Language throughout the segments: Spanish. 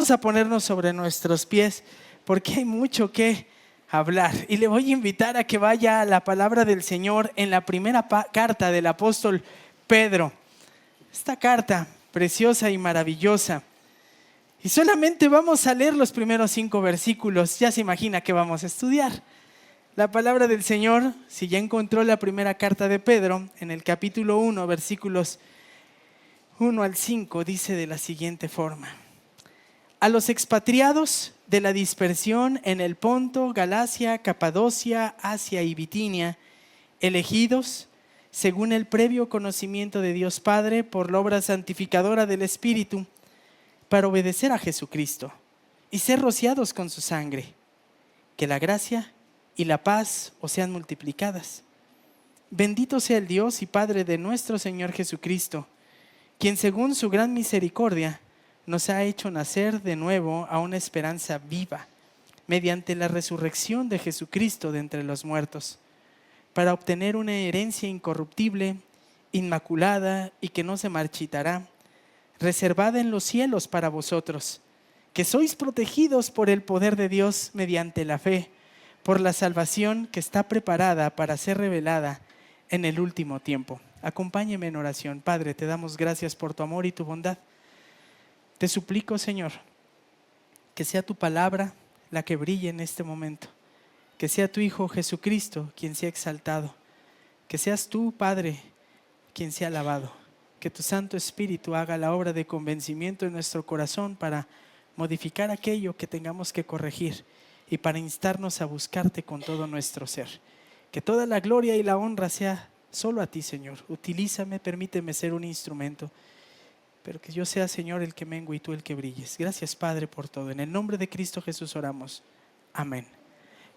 Vamos a ponernos sobre nuestros pies porque hay mucho que hablar. Y le voy a invitar a que vaya a la palabra del Señor en la primera carta del apóstol Pedro. Esta carta preciosa y maravillosa. Y solamente vamos a leer los primeros 5 versículos. Ya se imagina que vamos a estudiar. La palabra del Señor, si ya encontró la primera carta de Pedro, en el capítulo 1, versículos 1 al 5, dice de la siguiente forma: a los expatriados de la dispersión en el Ponto, Galacia, Capadocia, Asia y Bitinia, elegidos según el previo conocimiento de Dios Padre por la obra santificadora del Espíritu, para obedecer a Jesucristo y ser rociados con su sangre, que la gracia y la paz os sean multiplicadas. Bendito sea el Dios y Padre de nuestro Señor Jesucristo, quien según su gran misericordia nos ha hecho nacer de nuevo a una esperanza viva, mediante la resurrección de Jesucristo de entre los muertos, para obtener una herencia incorruptible, inmaculada y que no se marchitará, reservada en los cielos para vosotros, que sois protegidos por el poder de Dios mediante la fe, por la salvación que está preparada para ser revelada en el último tiempo. Acompáñeme en oración. Padre, te damos gracias por tu amor y tu bondad. Te suplico, Señor, que sea tu palabra la que brille en este momento, que sea tu Hijo Jesucristo quien sea exaltado, que seas tú, Padre, quien sea alabado, que tu Santo Espíritu haga la obra de convencimiento en nuestro corazón para modificar aquello que tengamos que corregir y para instarnos a buscarte con todo nuestro ser. Que toda la gloria y la honra sea solo a ti, Señor. Utilízame, permíteme ser un instrumento, pero que yo sea, Señor, el que mengue y tú el que brilles. Gracias, Padre, por todo. En el nombre de Cristo Jesús oramos. Amén.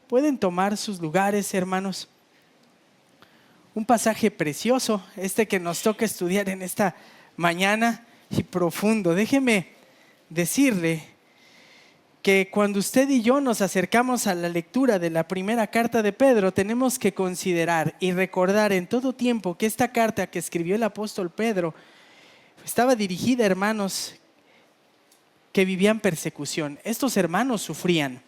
Pueden tomar sus lugares, hermanos. Un pasaje precioso, que nos toca estudiar en esta mañana, y profundo. Déjeme decirle que cuando usted y yo nos acercamos a la lectura de la primera carta de Pedro, tenemos que considerar y recordar en todo tiempo que esta carta que escribió el apóstol Pedro estaba dirigida a hermanos que vivían persecución. Estos hermanos sufrían.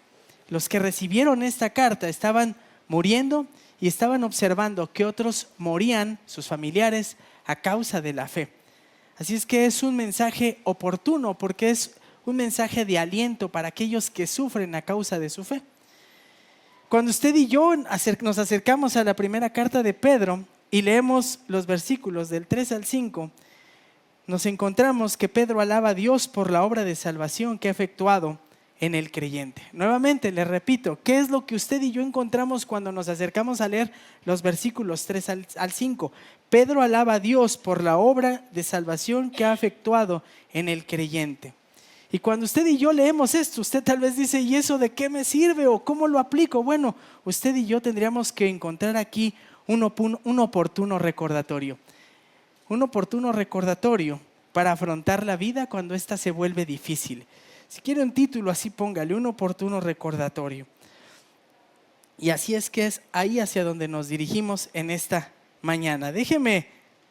Los que recibieron esta carta estaban muriendo y estaban observando que otros morían, sus familiares, a causa de la fe. Así es que es un mensaje oportuno porque es un mensaje de aliento para aquellos que sufren a causa de su fe. Cuando usted y yo nos acercamos a la primera carta de Pedro y leemos los versículos del 3 al 5, nos encontramos que Pedro alaba a Dios por la obra de salvación que ha efectuado en el creyente. Nuevamente le repito, ¿qué es lo que usted y yo encontramos cuando nos acercamos a leer los versículos 3 al 5? Pedro alaba a Dios por la obra de salvación que ha efectuado en el creyente. Y cuando usted y yo leemos esto, usted tal vez dice, ¿y eso de qué me sirve o cómo lo aplico? Bueno, usted y yo tendríamos que encontrar aquí un oportuno recordatorio. Un oportuno recordatorio para afrontar la vida cuando ésta se vuelve difícil. Si quiere un título así, póngale un oportuno recordatorio. Y así es que es ahí hacia donde nos dirigimos en esta mañana. Déjeme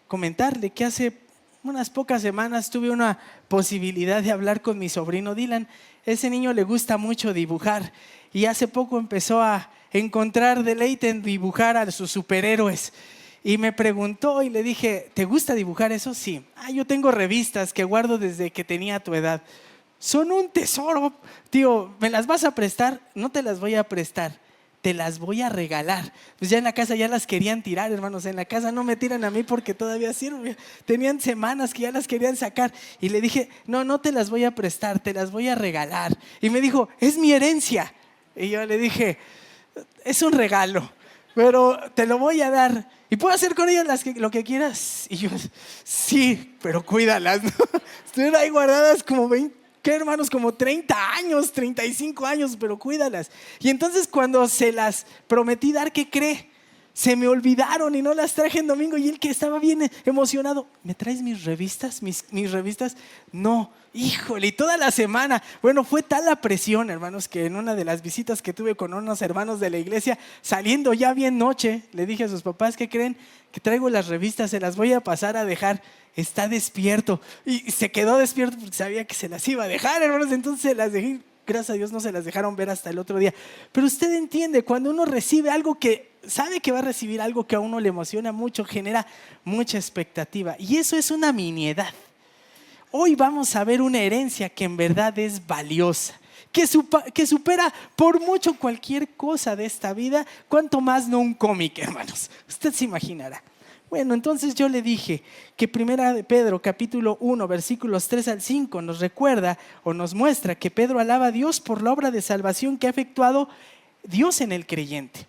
comentarle que hace unas pocas semanas tuve una posibilidad de hablar con mi sobrino Dylan. Ese niño le gusta mucho dibujar y hace poco empezó a encontrar deleite en dibujar a sus superhéroes. Y me preguntó y le dije, ¿te gusta dibujar eso? Sí. Yo tengo revistas que guardo desde que tenía tu edad. Son un tesoro. Tío, ¿me las vas a prestar? No te las voy a prestar, te las voy a regalar. Pues ya en la casa ya las querían tirar, hermanos. En la casa no me tiran a mí porque todavía sirve. Tenían semanas que ya las querían sacar. Y le dije, no te las voy a prestar, te las voy a regalar. Y me dijo, es mi herencia. Y yo le dije, es un regalo, pero te lo voy a dar. ¿Y puedo hacer con ellas lo que quieras? Y yo, sí, pero cuídalas, ¿no? Estuvieron ahí guardadas como 20, ¿qué, hermanos? Como 30 años, 35 años, pero cuídalas. Y entonces cuando se las prometí dar, ¿qué cree? Se me olvidaron y no las traje en domingo. Y él, que estaba bien emocionado, ¿me traes mis revistas? ¿Mis revistas? No, híjole, y toda la semana. Bueno, fue tal la presión, hermanos, que en una de las visitas que tuve con unos hermanos de la iglesia, saliendo ya bien noche, le dije a sus papás: ¿qué creen? Que traigo las revistas, se las voy a pasar a dejar. Está despierto. Y se quedó despierto porque sabía que se las iba a dejar, hermanos. Entonces se las dejé. Gracias a Dios no se las dejaron ver hasta el otro día. Pero usted entiende, cuando uno recibe algo que sabe que va a recibir, algo que a uno le emociona mucho, genera mucha expectativa. Y eso es una miniedad. Hoy vamos a ver una herencia que en verdad es valiosa, que supera por mucho cualquier cosa de esta vida, cuanto más no un cómic, hermanos. Usted se imaginará. Bueno, entonces yo le dije que Primera de Pedro, capítulo 1, versículos 3 al 5, nos recuerda o nos muestra que Pedro alaba a Dios por la obra de salvación que ha efectuado Dios en el creyente.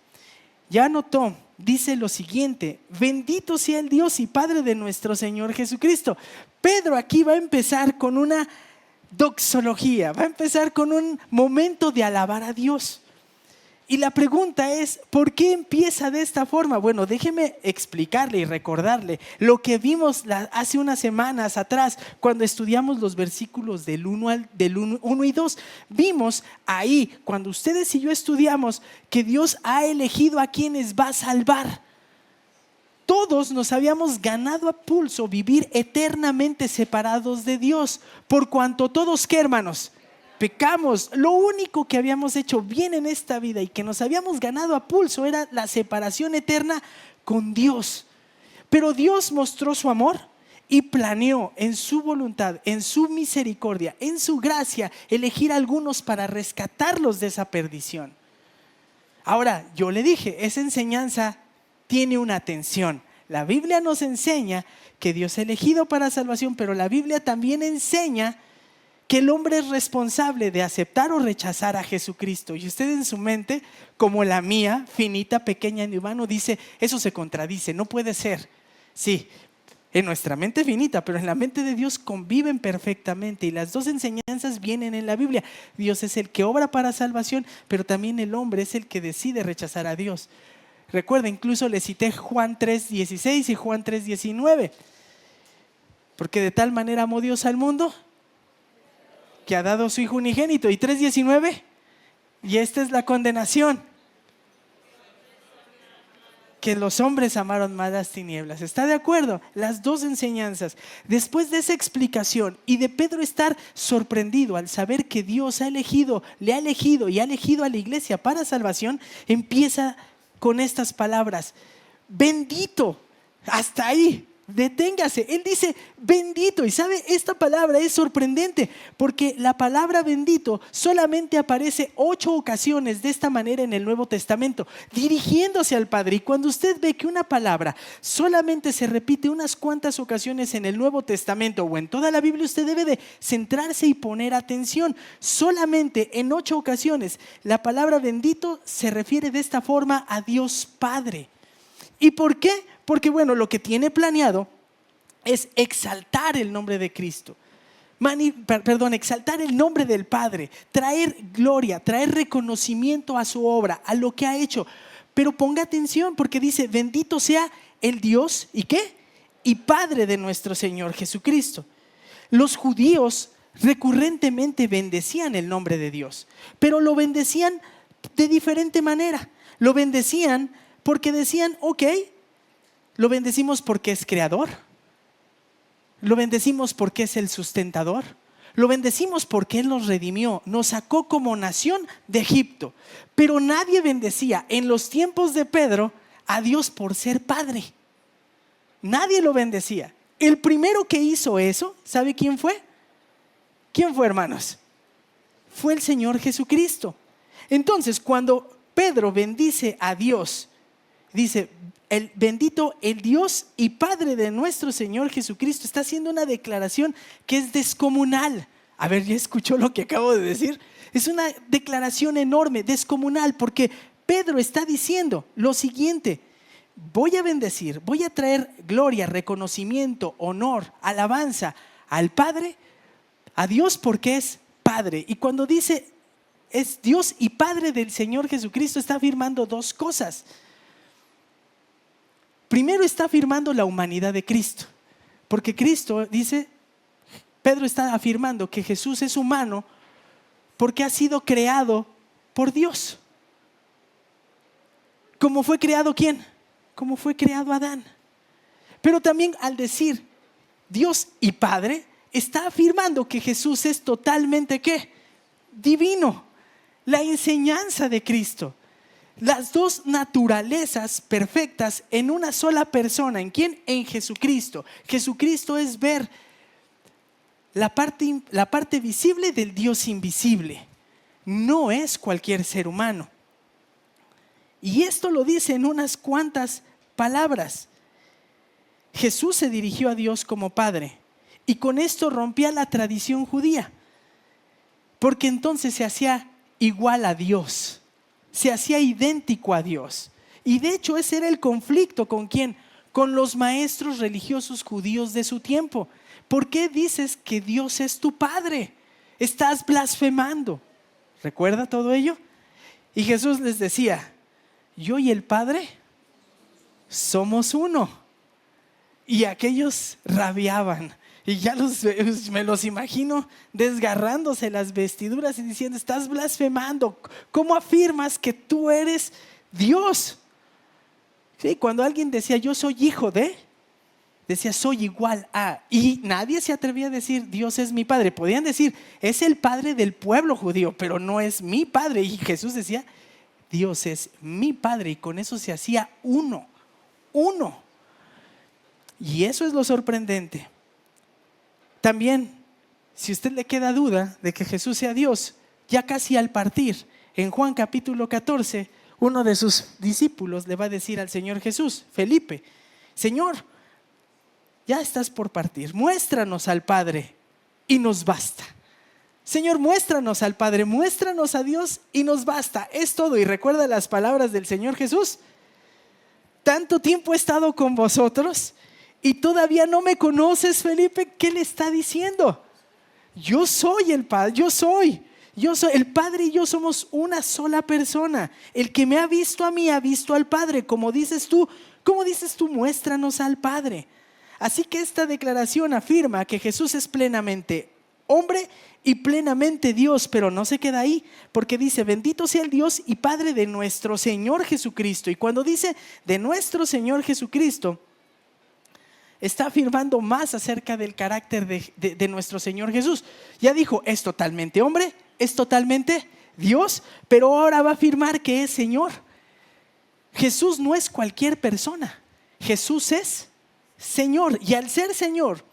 Ya anotó, dice lo siguiente: bendito sea el Dios y Padre de nuestro Señor Jesucristo. Pedro aquí va a empezar con una doxología, va a empezar con un momento de alabar a Dios. Y la pregunta es, ¿por qué empieza de esta forma? Bueno, déjeme explicarle y recordarle lo que vimos hace unas semanas atrás cuando estudiamos los versículos del 1 y 2. Vimos ahí, cuando ustedes y yo estudiamos, que Dios ha elegido a quienes va a salvar. Todos nos habíamos ganado a pulso vivir eternamente separados de Dios, por cuanto todos, ¿qué, hermanos? Pecamos. Lo único que habíamos hecho bien en esta vida y que nos habíamos ganado a pulso era la separación eterna con Dios. Pero Dios mostró su amor y planeó en su voluntad, en su misericordia, en su gracia, elegir a algunos para rescatarlos de esa perdición. Ahora, yo le dije, esa enseñanza tiene una tensión. La Biblia nos enseña que Dios ha elegido para salvación, pero la Biblia también enseña que el hombre es responsable de aceptar o rechazar a Jesucristo. Y usted en su mente, como la mía, finita, pequeña y humano, dice: eso se contradice, no puede ser. Sí, en nuestra mente finita, pero en la mente de Dios conviven perfectamente. Y las dos enseñanzas vienen en la Biblia. Dios es el que obra para salvación, pero también el hombre es el que decide rechazar a Dios. Recuerda, incluso le cité Juan 3:16 y Juan 3:19. Porque de tal manera amó Dios al mundo que ha dado a su Hijo unigénito. Y 3:19, y esta es la condenación: que los hombres amaron más las tinieblas. ¿Está de acuerdo? Las dos enseñanzas. Después de esa explicación y de Pedro estar sorprendido al saber que Dios ha elegido, le ha elegido y ha elegido a la iglesia para salvación, empieza con estas palabras: bendito. Hasta ahí. Deténgase. Él dice bendito. Y sabe, esta palabra es sorprendente porque la palabra bendito solamente aparece 8 ocasiones de esta manera en el Nuevo Testamento, dirigiéndose al Padre. Y cuando usted ve que una palabra solamente se repite unas cuantas ocasiones en el Nuevo Testamento o en toda la Biblia, usted debe de centrarse y poner atención. Solamente en 8 ocasiones la palabra bendito se refiere de esta forma a Dios Padre. ¿Y por qué? Porque bueno, lo que tiene planeado es exaltar el nombre de Cristo. Exaltar el nombre del Padre, traer gloria, traer reconocimiento a su obra, a lo que ha hecho. Pero ponga atención porque dice: bendito sea el Dios, ¿y qué? Y Padre de nuestro Señor Jesucristo. Los judíos recurrentemente bendecían el nombre de Dios, pero lo bendecían de diferente manera. Lo bendecían porque decían: ok, lo bendecimos porque es creador, lo bendecimos porque es el sustentador, lo bendecimos porque Él nos redimió, nos sacó como nación de Egipto. Pero nadie bendecía en los tiempos de Pedro a Dios por ser Padre. Nadie lo bendecía. El primero que hizo eso, ¿sabe quién fue? ¿Quién fue, hermanos? Fue el Señor Jesucristo. Entonces, cuando Pedro bendice a Dios, dice: bendito el Dios y Padre de nuestro Señor Jesucristo. Está haciendo una declaración que es descomunal. A ver, ¿ya escuchó lo que acabo de decir? Es una declaración enorme, descomunal, porque Pedro está diciendo lo siguiente: voy a bendecir, voy a traer gloria, reconocimiento, honor, alabanza al Padre, a Dios, porque es Padre. Y cuando dice es Dios y Padre del Señor Jesucristo, está afirmando dos cosas. Primero está afirmando la humanidad de Cristo, porque Cristo dice, Pedro está afirmando que Jesús es humano porque ha sido creado por Dios. ¿Cómo fue creado quién? Como fue creado Adán. Pero también al decir Dios y Padre, está afirmando que Jesús es totalmente ¿qué? Divino. La enseñanza de Cristo. Las dos naturalezas perfectas en una sola persona. ¿En quién? En Jesucristo. Jesucristo es ver la parte visible del Dios invisible. No es cualquier ser humano. Y esto lo dice en unas cuantas palabras. Jesús se dirigió a Dios como Padre y con esto rompía la tradición judía, porque entonces se hacía igual a Dios, se hacía idéntico a Dios. Y de hecho ese era el conflicto ¿con quién? Con los maestros religiosos judíos de su tiempo. ¿Por qué dices que Dios es tu Padre? Estás blasfemando. ¿Recuerda todo ello? Y Jesús les decía, yo y el Padre somos uno. Y aquellos rabiaban. Y ya me los imagino desgarrándose las vestiduras y diciendo, estás blasfemando. ¿Cómo afirmas que tú eres Dios? Sí, cuando alguien decía, yo soy hijo de, decía, soy igual a. Y nadie se atrevía a decir, Dios es mi Padre. Podían decir, es el Padre del pueblo judío, pero no es mi Padre. Y Jesús decía, Dios es mi Padre. Y con eso se hacía uno. Y eso es lo sorprendente. También, si a usted le queda duda de que Jesús sea Dios, ya casi al partir, en Juan capítulo 14, uno de sus discípulos le va a decir al Señor Jesús, Felipe, Señor, ya estás por partir, muéstranos al Padre y nos basta. Señor, muéstranos al Padre, muéstranos a Dios y nos basta. Es todo. Y recuerda las palabras del Señor Jesús. Tanto tiempo he estado con vosotros y todavía no me conoces, Felipe. ¿Qué le está diciendo? Yo soy el Padre, yo soy el Padre y yo somos una sola persona. El que me ha visto a mí ha visto al Padre. Como dices tú, muéstranos al Padre. Así que esta declaración afirma que Jesús es plenamente hombre y plenamente Dios, pero no se queda ahí, porque dice, bendito sea el Dios y Padre de nuestro Señor Jesucristo. Y cuando dice de nuestro Señor Jesucristo, está afirmando más acerca del carácter de nuestro Señor Jesús. Ya dijo, es totalmente hombre, es totalmente Dios, pero ahora va a afirmar que es Señor. Jesús no es cualquier persona, Jesús es Señor, y al ser Señor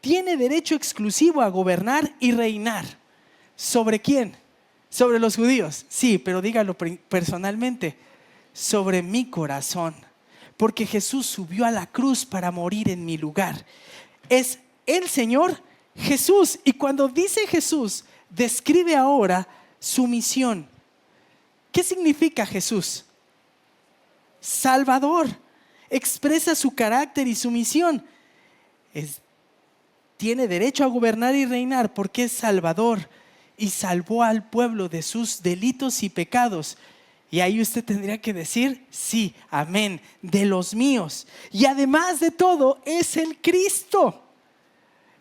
tiene derecho exclusivo a gobernar y reinar. ¿Sobre quién? ¿Sobre los judíos? Sí, pero dígalo personalmente, sobre mi corazón. Porque Jesús subió a la cruz para morir en mi lugar. Es el Señor Jesús. Y cuando dice Jesús, describe ahora su misión. ¿Qué significa Jesús? Salvador. Expresa su carácter y su misión. Tiene derecho a gobernar y reinar porque es Salvador y salvó al pueblo de sus delitos y pecados. Y ahí usted tendría que decir, sí, amén, de los míos. Y además de todo, es el Cristo.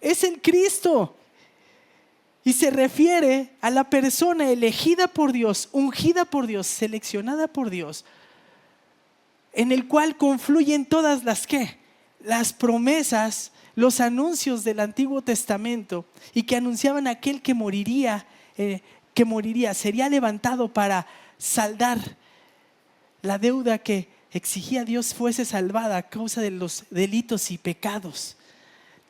Es el Cristo. Y se refiere a la persona elegida por Dios, ungida por Dios, seleccionada por Dios, en el cual confluyen todas las promesas, los anuncios del Antiguo Testamento y que anunciaban aquel que moriría, sería levantado para saldar la deuda que exigía Dios fuese salvada a causa de los delitos y pecados.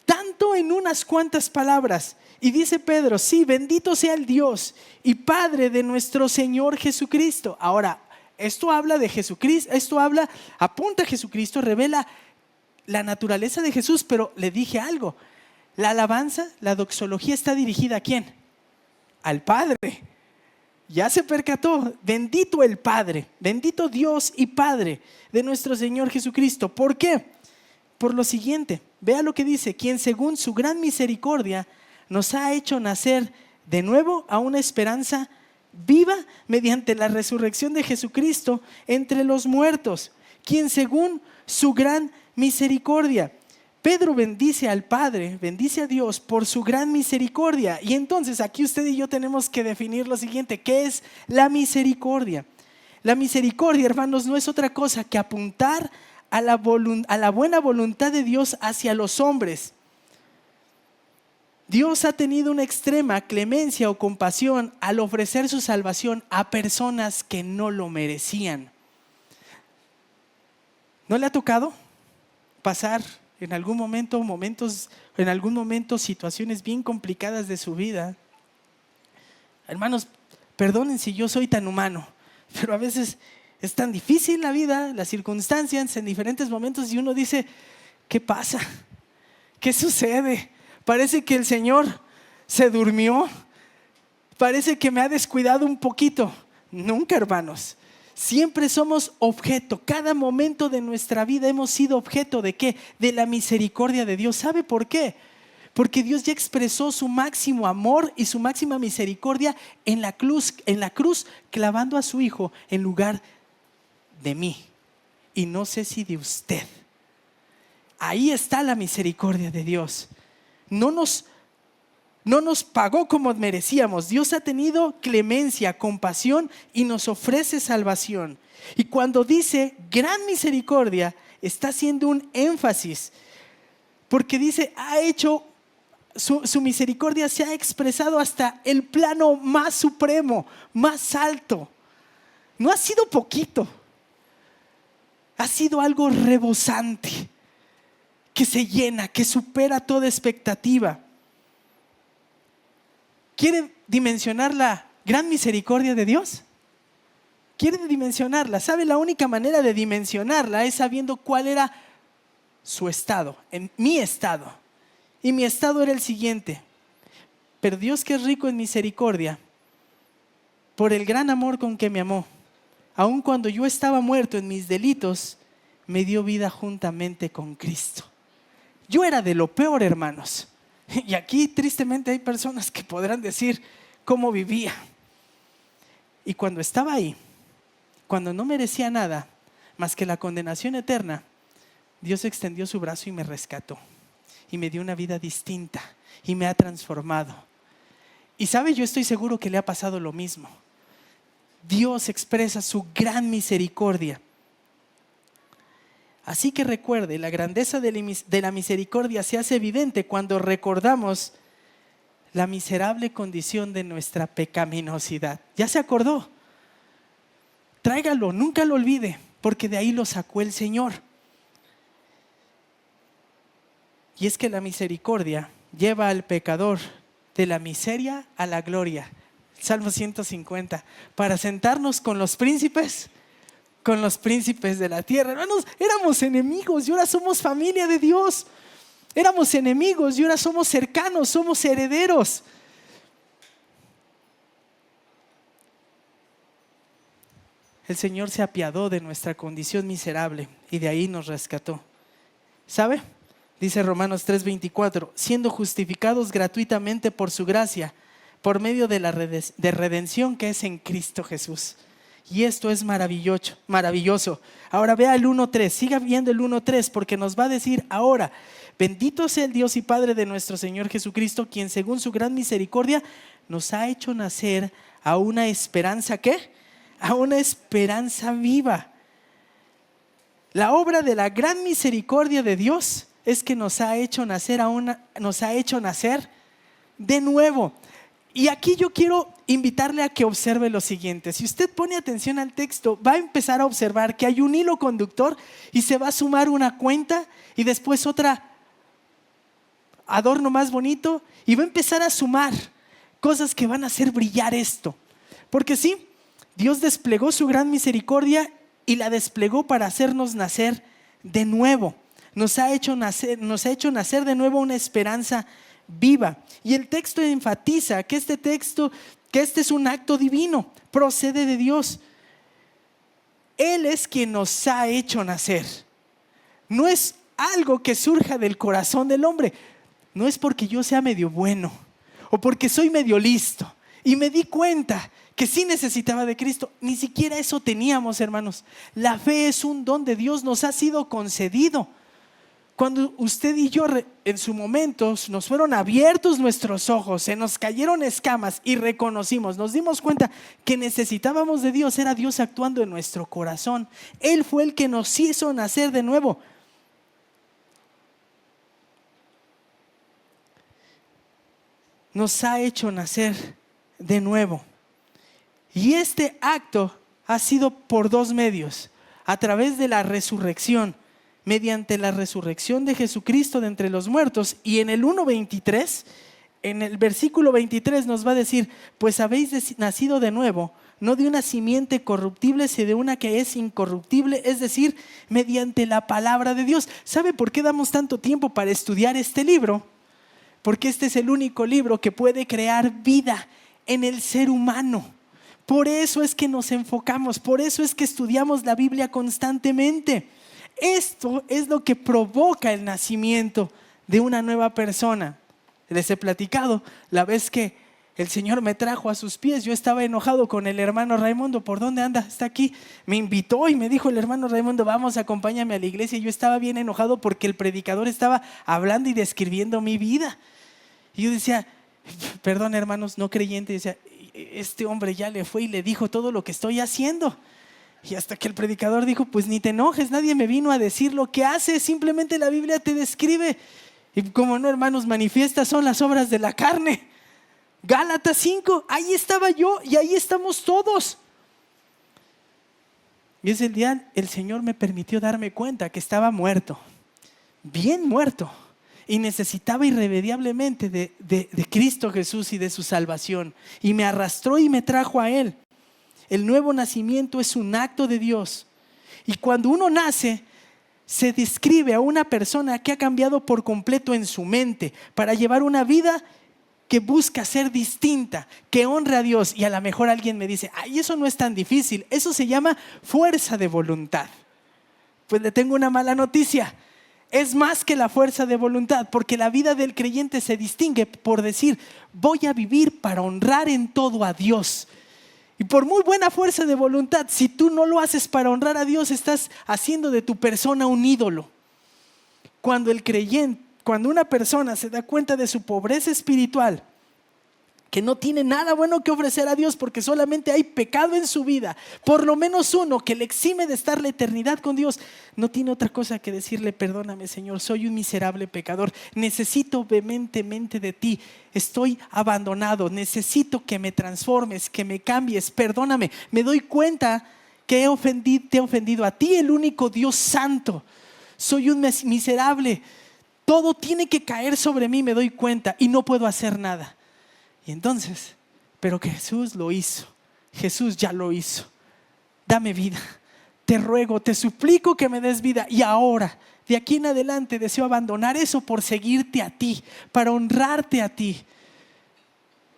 Tanto en unas cuantas palabras. Y dice Pedro, sí, bendito sea el Dios y Padre de nuestro Señor Jesucristo. Ahora, esto habla de Jesucristo, apunta a Jesucristo, revela la naturaleza de Jesús, pero le dije algo. La alabanza, la doxología está dirigida ¿a quién? Al Padre. Ya se percató, bendito el Padre, bendito Dios y Padre de nuestro Señor Jesucristo. ¿Por qué? Por lo siguiente, vea lo que dice, quien según su gran misericordia nos ha hecho nacer de nuevo a una esperanza viva mediante la resurrección de Jesucristo entre los muertos. quien según su gran misericordia. Pedro bendice al Padre, bendice a Dios por su gran misericordia. Y entonces aquí usted y yo tenemos que definir lo siguiente: ¿qué es la misericordia? La misericordia, hermanos, no es otra cosa que apuntar a la buena voluntad de Dios hacia los hombres. Dios ha tenido una extrema clemencia o compasión al ofrecer su salvación a personas que no lo merecían. ¿No le ha tocado pasar en algún momento situaciones bien complicadas de su vida? Hermanos, perdonen si yo soy tan humano, pero a veces es tan difícil la vida, las circunstancias en diferentes momentos, y uno dice: ¿qué pasa? ¿Qué sucede? Parece que el Señor se durmió, parece que me ha descuidado un poquito. Nunca, hermanos. Siempre somos objeto. Cada momento de nuestra vida hemos sido objeto ¿de qué? De la misericordia de Dios. ¿Sabe por qué? Porque Dios ya expresó su máximo amor y su máxima misericordia en la cruz, clavando a su Hijo en lugar de mí. Y no sé si de usted. Ahí está la misericordia de Dios. No nos pagó como merecíamos. Dios ha tenido clemencia, compasión y nos ofrece salvación. Y cuando dice gran misericordia, está haciendo un énfasis, porque dice, su misericordia se ha expresado hasta el plano más supremo, más alto. No ha sido poquito, ha sido algo rebosante, que se llena, que supera toda expectativa. ¿Quiere dimensionar la gran misericordia de Dios? ¿Quiere dimensionarla? ¿Sabe? La única manera de dimensionarla es sabiendo cuál era su estado, mi estado. Y mi estado era el siguiente: pero Dios, que es rico en misericordia, por el gran amor con que me amó, aun cuando yo estaba muerto en mis delitos, me dio vida juntamente con Cristo. Yo era de lo peor, hermanos. Y aquí tristemente hay personas que podrán decir cómo vivía. Y cuando estaba ahí, cuando no merecía nada más que la condenación eterna, Dios extendió su brazo y me rescató. Y me dio una vida distinta y me ha transformado. Y sabe, yo estoy seguro que le ha pasado lo mismo. Dios expresa su gran misericordia. Así que recuerde, la grandeza de la misericordia se hace evidente cuando recordamos la miserable condición de nuestra pecaminosidad. ¿Ya se acordó? Tráigalo, nunca lo olvide, porque de ahí lo sacó el Señor. Y es que la misericordia lleva al pecador de la miseria a la gloria. Salmo 150, para sentarnos con los príncipes de la tierra. Hermanos, éramos enemigos y ahora somos familia de Dios. Éramos enemigos y ahora somos cercanos, somos herederos. El Señor se apiadó de nuestra condición miserable y de ahí nos rescató. ¿Sabe? Dice Romanos 3:24, siendo justificados gratuitamente por su gracia, por medio de la redención que es en Cristo Jesús. Y esto es maravilloso. Ahora vea el 1:3, siga viendo el 1:3, porque nos va a decir ahora: bendito sea el Dios y Padre de nuestro Señor Jesucristo, quien según su gran misericordia nos ha hecho nacer a una esperanza, ¿qué? A una esperanza viva. La obra de la gran misericordia de Dios es que nos ha hecho nacer de nuevo. Y aquí yo quiero invitarle a que observe lo siguiente. Si usted pone atención al texto, va a empezar a observar que hay un hilo conductor y se va a sumar una cuenta y después otra adorno más bonito, y va a empezar a sumar cosas que van a hacer brillar esto. Porque sí, Dios desplegó su gran misericordia y la desplegó para hacernos nacer de nuevo. Nos ha hecho nacer de nuevo una esperanza viva. Y el texto enfatiza que este es un acto divino, procede de Dios. Él es quien nos ha hecho nacer. No es algo que surja del corazón del hombre. No es porque yo sea medio bueno o porque soy medio listo. Y me di cuenta que sí necesitaba de Cristo. Ni siquiera eso teníamos, hermanos. La fe es un don de Dios, nos ha sido concedido. Cuando usted y yo en su momento nos fueron abiertos nuestros ojos, se nos cayeron escamas y reconocimos, nos dimos cuenta que necesitábamos de Dios, era Dios actuando en nuestro corazón. Él fue el que nos hizo nacer de nuevo. Nos ha hecho nacer de nuevo. Y este acto ha sido por dos medios: a través de la resurrección, mediante la resurrección de Jesucristo de entre los muertos. Y en el 1:23, en el versículo 23 nos va a decir: pues habéis nacido de nuevo, no de una simiente corruptible, sino de una que es incorruptible, es decir, mediante la palabra de Dios. ¿Sabe por qué damos tanto tiempo para estudiar este libro? Porque este es el único libro que puede crear vida en el ser humano. Por eso es que nos enfocamos, por eso es que estudiamos la Biblia constantemente. Esto es lo que provoca el nacimiento de una nueva persona. Les he platicado la vez que el Señor me trajo a sus pies. Yo estaba enojado con el hermano Raimundo. ¿Por dónde anda? Está aquí. Me invitó y me dijo el hermano Raimundo: vamos, acompáñame a la iglesia. Yo estaba bien enojado porque el predicador estaba hablando y describiendo mi vida. Y yo decía: perdón, hermanos no creyentes, decía, este hombre ya le fue y le dijo todo lo que estoy haciendo. Y hasta que el predicador dijo: pues ni te enojes, nadie me vino a decir lo que haces, simplemente la Biblia te describe. Y como no, hermanos, manifiestas son las obras de la carne. Gálatas 5, ahí estaba yo y ahí estamos todos. Y ese día el Señor me permitió darme cuenta que estaba muerto, bien muerto, y necesitaba irremediablemente de Cristo Jesús y de su salvación. Y me arrastró y me trajo a Él. El nuevo nacimiento es un acto de Dios. Y cuando uno nace, se describe a una persona que ha cambiado por completo en su mente para llevar una vida que busca ser distinta, que honre a Dios. Y a lo mejor alguien me dice: ay, eso no es tan difícil, eso se llama fuerza de voluntad. Pues le tengo una mala noticia: es más que la fuerza de voluntad, porque la vida del creyente se distingue por decir: voy a vivir para honrar en todo a Dios. Y por muy buena fuerza de voluntad, si tú no lo haces para honrar a Dios, estás haciendo de tu persona un ídolo. Cuando una persona se da cuenta de su pobreza espiritual, que no tiene nada bueno que ofrecer a Dios porque solamente hay pecado en su vida, por lo menos uno que le exime de estar la eternidad con Dios, no tiene otra cosa que decirle: perdóname, Señor, soy un miserable pecador, necesito vehementemente de ti, estoy abandonado, necesito que me transformes, que me cambies, perdóname, me doy cuenta que te he ofendido a ti, el único Dios santo, soy un miserable, todo tiene que caer sobre mí, me doy cuenta y no puedo hacer nada. Y entonces, pero que Jesús lo hizo, Jesús ya lo hizo. Dame vida, te ruego, te suplico que me des vida. Y ahora, de aquí en adelante, deseo abandonar eso por seguirte a ti, para honrarte a ti.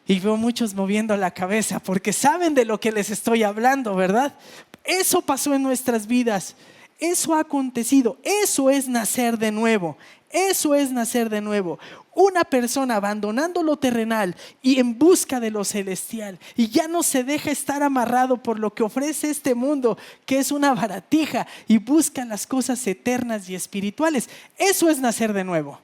Y veo muchos moviendo la cabeza porque saben de lo que les estoy hablando, ¿verdad? Eso pasó en nuestras vidas. Eso ha acontecido. Eso es nacer de nuevo. Eso es nacer de nuevo. Una persona abandonando lo terrenal y en busca de lo celestial, y ya no se deja estar amarrado por lo que ofrece este mundo, que es una baratija, y busca las cosas eternas y espirituales. Eso es nacer de nuevo.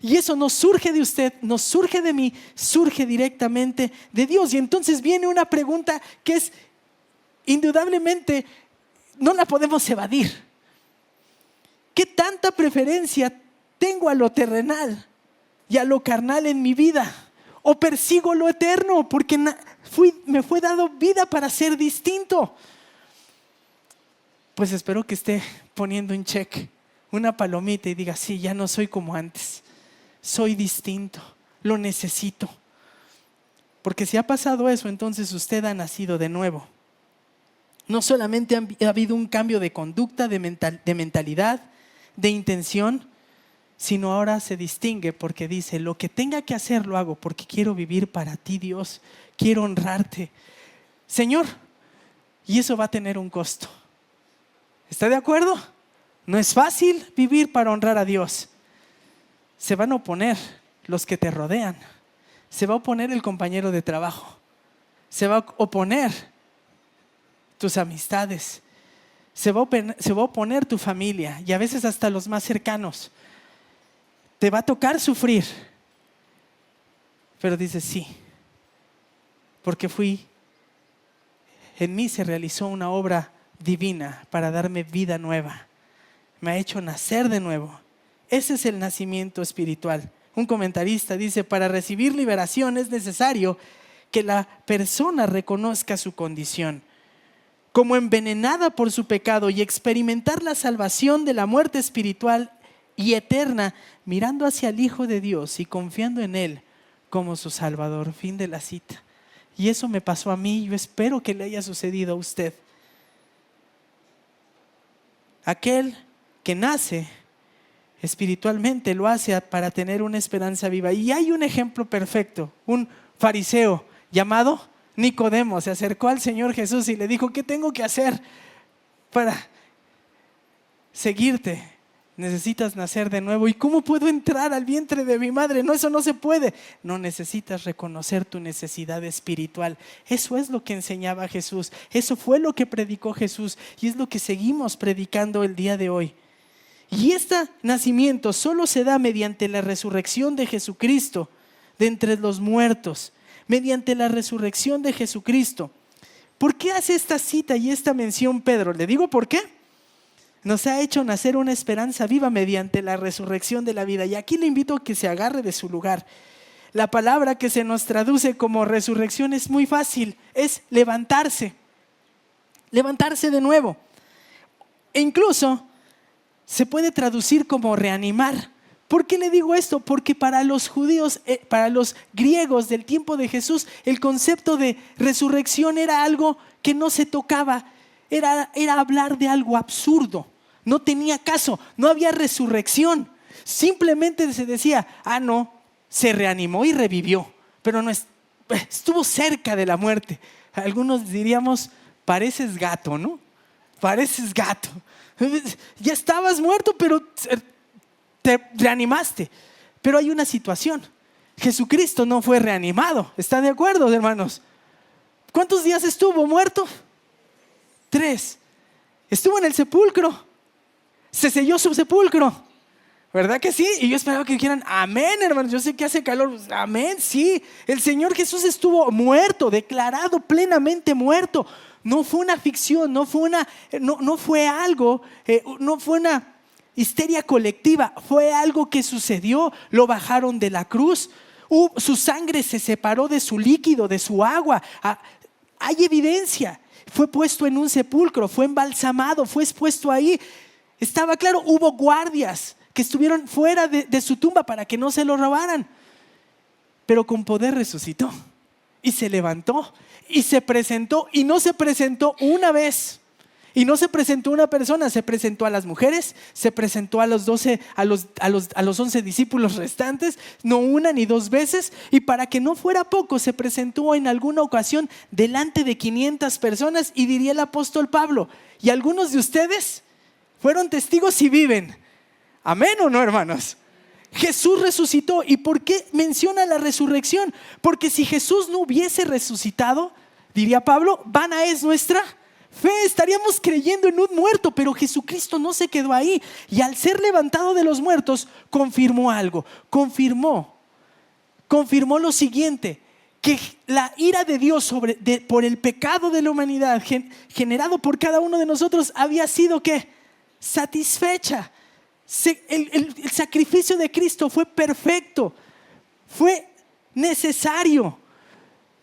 Y eso no surge de usted, no surge de mí, surge directamente de Dios. Y entonces viene una pregunta que es indudablemente, no la podemos evadir. ¿Qué tanta preferencia tengo a lo terrenal y a lo carnal en mi vida? ¿O persigo lo eterno? Porque me fue dado vida para ser distinto. Pues espero que esté poniendo un check, una palomita, y diga: sí, ya no soy como antes, soy distinto, lo necesito. Porque si ha pasado eso, entonces usted ha nacido de nuevo. No solamente ha habido un cambio de conducta, de mentalidad, de intención, sino ahora se distingue porque dice: lo que tenga que hacer lo hago porque quiero vivir para ti, Dios, quiero honrarte, Señor. Y eso va a tener un costo. ¿Está de acuerdo? No es fácil vivir para honrar a Dios. Se van a oponer los que te rodean, se va a oponer el compañero de trabajo, se va a oponer tus amistades, se va a oponer tu familia y a veces hasta los más cercanos. Te va a tocar sufrir, pero dices sí, porque en mí se realizó una obra divina para darme vida nueva. Me ha hecho nacer de nuevo. Ese es el nacimiento espiritual. Un comentarista dice: para recibir liberación es necesario que la persona reconozca su condición como envenenada por su pecado y experimentar la salvación de la muerte espiritual y eterna, mirando hacia el Hijo de Dios y confiando en Él como su Salvador. Fin de la cita. Y eso me pasó a mí, yo espero que le haya sucedido a usted. Aquel que nace espiritualmente lo hace para tener una esperanza viva. Y hay un ejemplo perfecto. Un fariseo llamado Nicodemo se acercó al Señor Jesús y le dijo: ¿qué tengo que hacer para seguirte? Necesitas nacer de nuevo. ¿Y cómo puedo entrar al vientre de mi madre? No, eso no se puede. No, necesitas reconocer tu necesidad espiritual. Eso es lo que enseñaba Jesús. Eso fue lo que predicó Jesús y es lo que seguimos predicando el día de hoy. Y este nacimiento solo se da mediante la resurrección de Jesucristo de entre los muertos. Mediante la resurrección de Jesucristo. ¿Por qué hace esta cita y esta mención Pedro? ¿Le digo por qué? Nos ha hecho nacer una esperanza viva mediante la resurrección de la vida. Y aquí le invito a que se agarre de su lugar. La palabra que se nos traduce como resurrección es muy fácil. Es levantarse. Levantarse de nuevo. E incluso se puede traducir como reanimar. ¿Por qué le digo esto? Porque para los judíos, para los griegos del tiempo de Jesús, el concepto de resurrección era algo que no se tocaba. Era hablar de algo absurdo. No tenía caso, no había resurrección. Simplemente se decía: no, se reanimó y revivió, pero no estuvo cerca de la muerte. Algunos diríamos: pareces gato, ¿no? Pareces gato. Ya estabas muerto, pero te reanimaste. Pero hay una situación: Jesucristo no fue reanimado. ¿Están de acuerdo, hermanos? ¿Cuántos días estuvo muerto? 3. Estuvo en el sepulcro. Se selló su sepulcro. ¿Verdad que sí? Y yo esperaba que dijeran amén, hermanos. Yo sé que hace calor. Amén, sí. El Señor Jesús estuvo muerto, declarado plenamente muerto. No fue una ficción, no fue algo, no fue una histeria colectiva. Fue algo que sucedió. Lo bajaron de la cruz. Su sangre se separó de su líquido, de su agua. Hay evidencia. Fue puesto en un sepulcro, fue embalsamado, fue expuesto ahí. Estaba claro, hubo guardias que estuvieron fuera de su tumba para que no se lo robaran. Pero con poder resucitó y se levantó y se presentó. Y no se presentó una vez. Y no se presentó una persona, se presentó a las mujeres, se presentó a los 12, a los 11 discípulos restantes, no una ni dos veces. Y para que no fuera poco, se presentó en alguna ocasión delante de 500 personas. Y diría el apóstol Pablo: y algunos de ustedes fueron testigos y viven. ¿Amén o no, hermanos? Jesús resucitó. ¿Y por qué menciona la resurrección? Porque si Jesús no hubiese resucitado, diría Pablo, vana es nuestra fe. Estaríamos creyendo en un muerto, pero Jesucristo no se quedó ahí. Y al ser levantado de los muertos, confirmó algo. Confirmó lo siguiente: que la ira de Dios por el pecado de la humanidad generado por cada uno de nosotros había sido ¿qué? Satisfecha. El sacrificio de Cristo fue perfecto, fue necesario.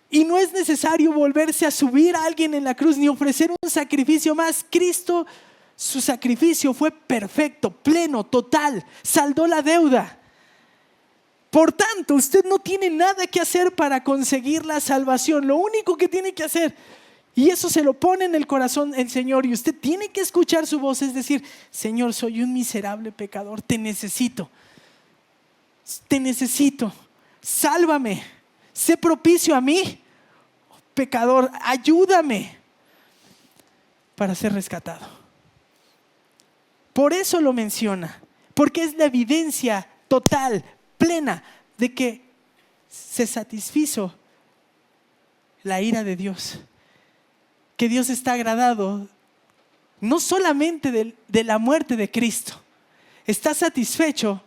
Y no es necesario volverse a subir a alguien en la cruz ni ofrecer un sacrificio más. Cristo, su sacrificio fue perfecto, pleno, total, saldó la deuda. Por tanto, usted no tiene nada que hacer para conseguir la salvación. Lo único que tiene que hacer, y eso se lo pone en el corazón el Señor, y usted tiene que escuchar su voz, es decir: Señor, soy un miserable pecador, te necesito, sálvame, sé propicio a mí, pecador, ayúdame para ser rescatado. Por eso lo menciona, porque es la evidencia total, plena, de que se satisfizo la ira de Dios. Que Dios está agradado no solamente de la muerte de Cristo, está satisfecho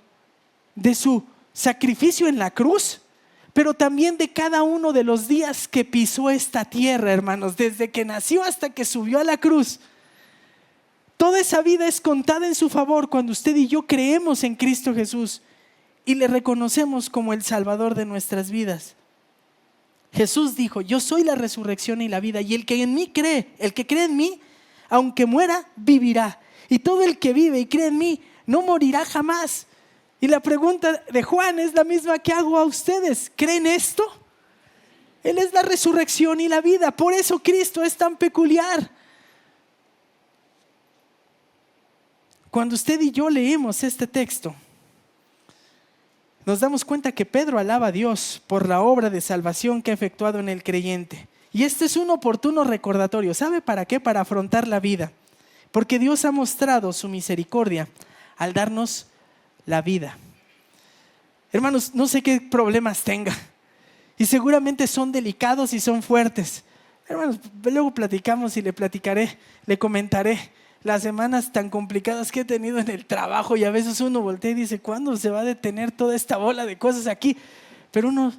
de su sacrificio en la cruz, pero también de cada uno de los días que pisó esta tierra, hermanos, desde que nació hasta que subió a la cruz. Toda esa vida es contada en su favor cuando usted y yo creemos en Cristo Jesús y le reconocemos como el Salvador de nuestras vidas. Jesús dijo: yo soy la resurrección y la vida, y el que en mí cree, el que cree en mí, aunque muera, vivirá. Y todo el que vive y cree en mí no morirá jamás. Y la pregunta de Juan es la misma que hago a ustedes: ¿creen esto? Él es la resurrección y la vida. Por eso Cristo es tan peculiar. Cuando usted y yo leemos este texto, nos damos cuenta que Pedro alaba a Dios por la obra de salvación que ha efectuado en el creyente. Y este es un oportuno recordatorio. ¿Sabe para qué? Para afrontar la vida. Porque Dios ha mostrado su misericordia al darnos la vida. Hermanos, no sé qué problemas tenga, y seguramente son delicados y son fuertes. Hermanos, luego platicamos y le comentaré las semanas tan complicadas que he tenido en el trabajo, y a veces uno voltea y dice: ¿cuándo se va a detener toda esta bola de cosas aquí? Pero uno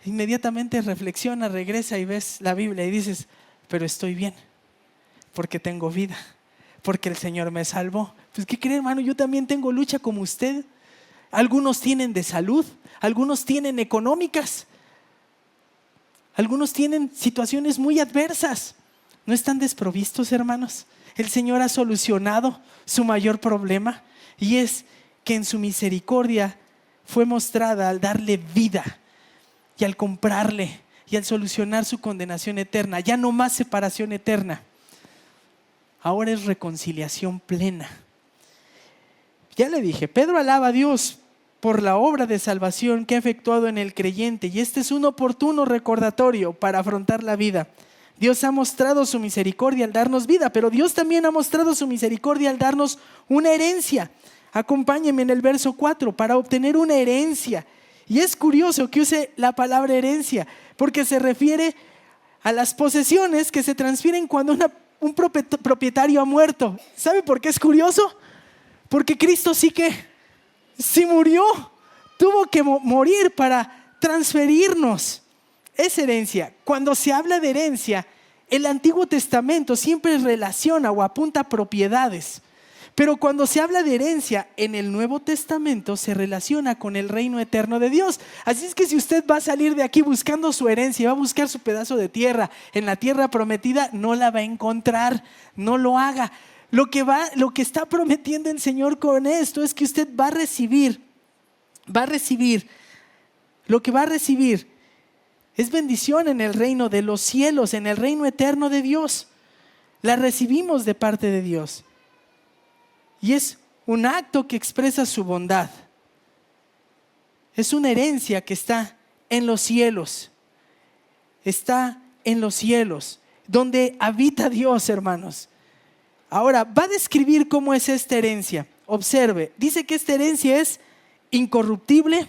inmediatamente reflexiona, regresa y ves la Biblia y dices: pero estoy bien, porque tengo vida, porque el Señor me salvó. Pues ¿qué cree, hermano? Yo también tengo lucha como usted. Algunos tienen de salud, algunos tienen económicas, algunos tienen situaciones muy adversas. ¿No están desprovistos, hermanos? El Señor ha solucionado su mayor problema, y es que en su misericordia fue mostrada al darle vida y al comprarle y al solucionar su condenación eterna. Ya no más separación eterna, ahora es reconciliación plena. Ya le dije, Pedro alaba a Dios por la obra de salvación que ha efectuado en el creyente, y este es un oportuno recordatorio para afrontar la vida. Dios ha mostrado su misericordia al darnos vida, pero Dios también ha mostrado su misericordia al darnos una herencia. Acompáñenme en el verso 4, para obtener una herencia. Y es curioso que use la palabra herencia, porque se refiere a las posesiones que se transfieren cuando un propietario ha muerto. ¿Sabe por qué es curioso? Porque Cristo sí murió, tuvo que morir para transferirnos esa herencia. Cuando se habla de herencia, el Antiguo Testamento siempre relaciona o apunta a propiedades, pero cuando se habla de herencia en el Nuevo Testamento se relaciona con el reino eterno de Dios. Así es que si usted va a salir de aquí buscando su herencia, va a buscar su pedazo de tierra en la tierra prometida, no la va a encontrar. No lo haga. Lo que está prometiendo el Señor con esto es que usted va a recibir lo que va a recibir es bendición en el reino de los cielos, en el reino eterno de Dios. La recibimos de parte de Dios, y es un acto que expresa su bondad. Es una herencia que está en los cielos. Está en los cielos, donde habita Dios, hermanos. Ahora, va a describir cómo es esta herencia. Observe, dice que esta herencia es incorruptible,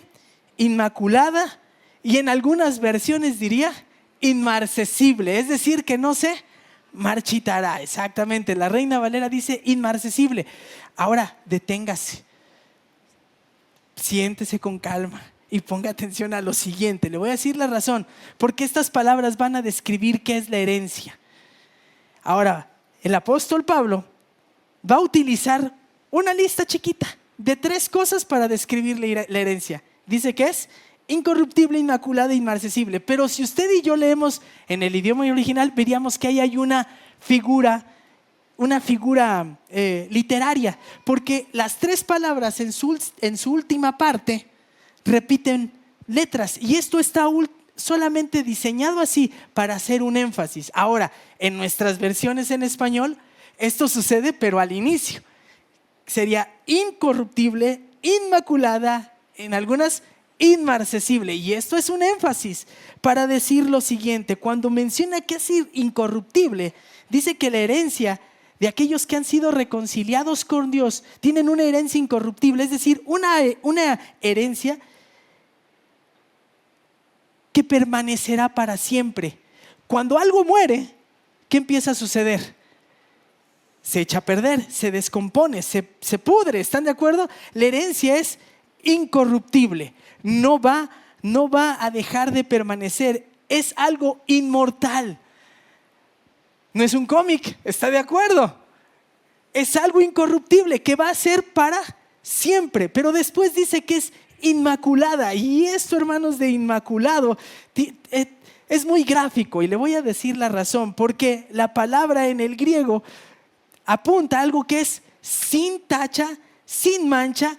inmaculada, y en algunas versiones diría inmarcesible, es decir, que no se marchitará. Exactamente, la Reina Valera dice inmarcesible. Ahora, deténgase, siéntese con calma y ponga atención a lo siguiente. Le voy a decir la razón, porque estas palabras van a describir qué es la herencia. Ahora, el apóstol Pablo va a utilizar una lista chiquita de 3 cosas para describir la herencia. Dice que es incorruptible, inmaculada e inmarcesible. Pero si usted y yo leemos en el idioma original, veríamos que ahí hay una figura literaria, porque las 3 palabras en su última parte repiten letras, y esto está solamente diseñado así para hacer un énfasis. Ahora, en nuestras versiones en español, esto sucede, pero al inicio. Sería incorruptible, inmaculada, en algunas inmarcesible. Y esto es un énfasis para decir lo siguiente: cuando menciona que es incorruptible, dice que la herencia de aquellos que han sido reconciliados con Dios tienen una herencia incorruptible, es decir, una herencia que permanecerá para siempre. Cuando algo muere, ¿qué empieza a suceder? Se echa a perder, se descompone, se pudre. ¿Están de acuerdo? La herencia es incorruptible, no va a dejar de permanecer, es algo inmortal. No es un cómic, ¿está de acuerdo? Es algo incorruptible que va a ser para siempre, pero después dice que es inmaculada. Y esto, hermanos, de inmaculado es muy gráfico, y le voy a decir la razón, porque la palabra en el griego apunta a algo que es sin tacha, sin mancha,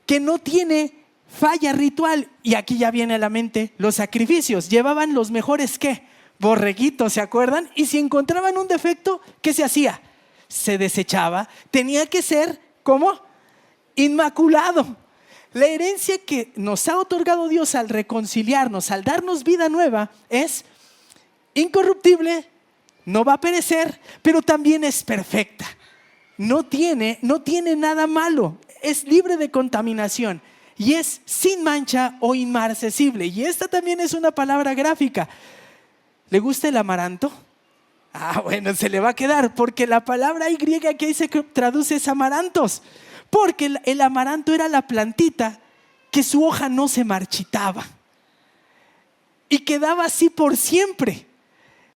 que no tiene falla ritual. Y aquí ya viene a la mente los sacrificios. Llevaban los mejores, ¿qué? Borreguitos, ¿se acuerdan? Y si encontraban un defecto, ¿qué se hacía? Se desechaba. Tenía que ser, ¿cómo? Inmaculado. La herencia que nos ha otorgado Dios al reconciliarnos, al darnos vida nueva, es incorruptible, no va a perecer, pero también es perfecta. No tiene nada malo, es libre de contaminación y es sin mancha o inmarcesible. Y esta también es una palabra gráfica. ¿Le gusta el amaranto? Bueno, se le va a quedar, porque la palabra griega que ahí se traduce es amarantos, porque el amaranto era la plantita que su hoja no se marchitaba y quedaba así por siempre.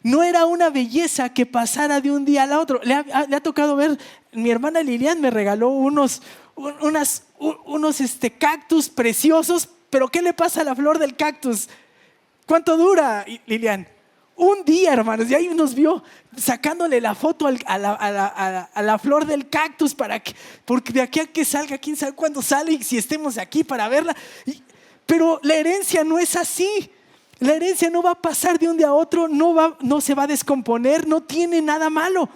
No era una belleza que pasara de un día al otro. Le ha tocado ver, mi hermana Lilian me regaló unos cactus preciosos, pero ¿qué le pasa a la flor del cactus? ¿Cuánto dura, Lilian? Un día, hermanos, y ahí nos vio sacándole la foto a la flor del cactus porque de aquí a que salga, quién sabe cuándo sale y si estemos aquí para verla. Pero la herencia no es así. La herencia no va a pasar de un día a otro, no se va a descomponer, no tiene nada malo.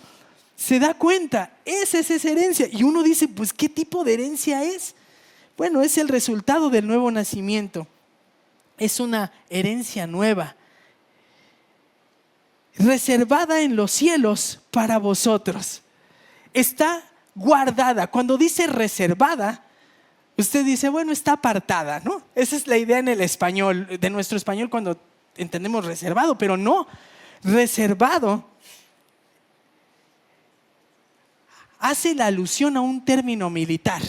¿Se da cuenta? Esa es esa herencia. Y uno dice, pues, ¿qué tipo de herencia es? Bueno, es el resultado del nuevo nacimiento. Es una herencia nueva, reservada en los cielos para vosotros. Está guardada. Cuando dice reservada, usted dice, bueno, está apartada, ¿no? Esa es la idea en el español, de nuestro español, cuando entendemos reservado, pero no. Reservado hace la alusión a un término militar,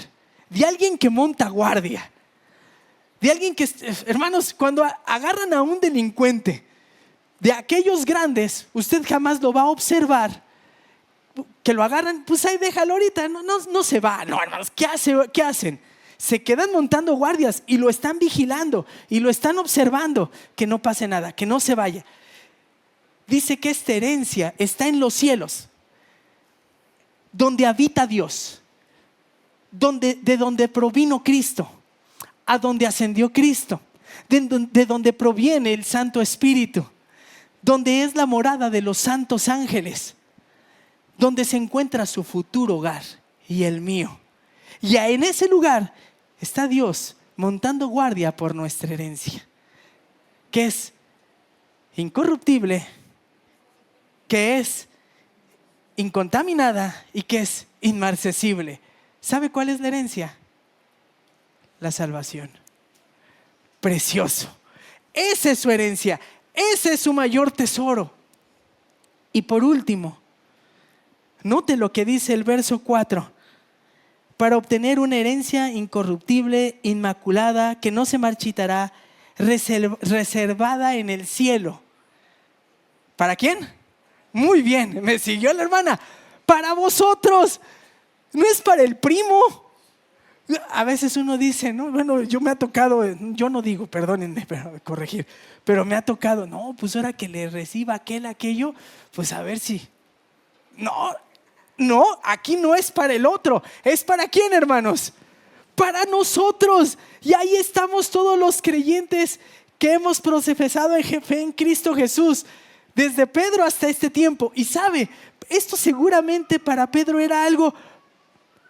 de alguien que monta guardia, de alguien que, hermanos, cuando agarran a un delincuente, de aquellos grandes, usted jamás lo va a observar, que lo agarran, pues ahí déjalo ahorita, no se va. No, hermanos, ¿qué hacen? Se quedan montando guardias y lo están vigilando y lo están observando, que no pase nada, que no se vaya. Dice que esta herencia está en los cielos, donde habita Dios, de donde provino Cristo, a donde ascendió Cristo, de donde proviene el Santo Espíritu, donde es la morada de los santos ángeles, donde se encuentra su futuro hogar y el mío. Y en ese lugar está Dios montando guardia por nuestra herencia, que es incorruptible, que es incontaminada y que es inmarcesible. ¿Sabe cuál es la herencia? La salvación. Precioso. Esa es su herencia. Ese es su mayor tesoro. Y por último, note lo que dice el verso 4. Para obtener una herencia incorruptible, inmaculada, que no se marchitará, reservada en el cielo. ¿Para quién? Muy bien, me siguió la hermana. Para vosotros. No es para el primo. A veces uno dice, no, bueno, yo me ha tocado, yo no digo, perdónenme, corregir, pero me ha tocado, no, pues ahora que le reciba aquello, pues a ver si. No, aquí no es para el otro. ¿Es para quién, hermanos? Para nosotros. Y ahí estamos todos los creyentes que hemos profesado en fe en Cristo Jesús, desde Pedro hasta este tiempo. Y sabe, esto seguramente para Pedro era algo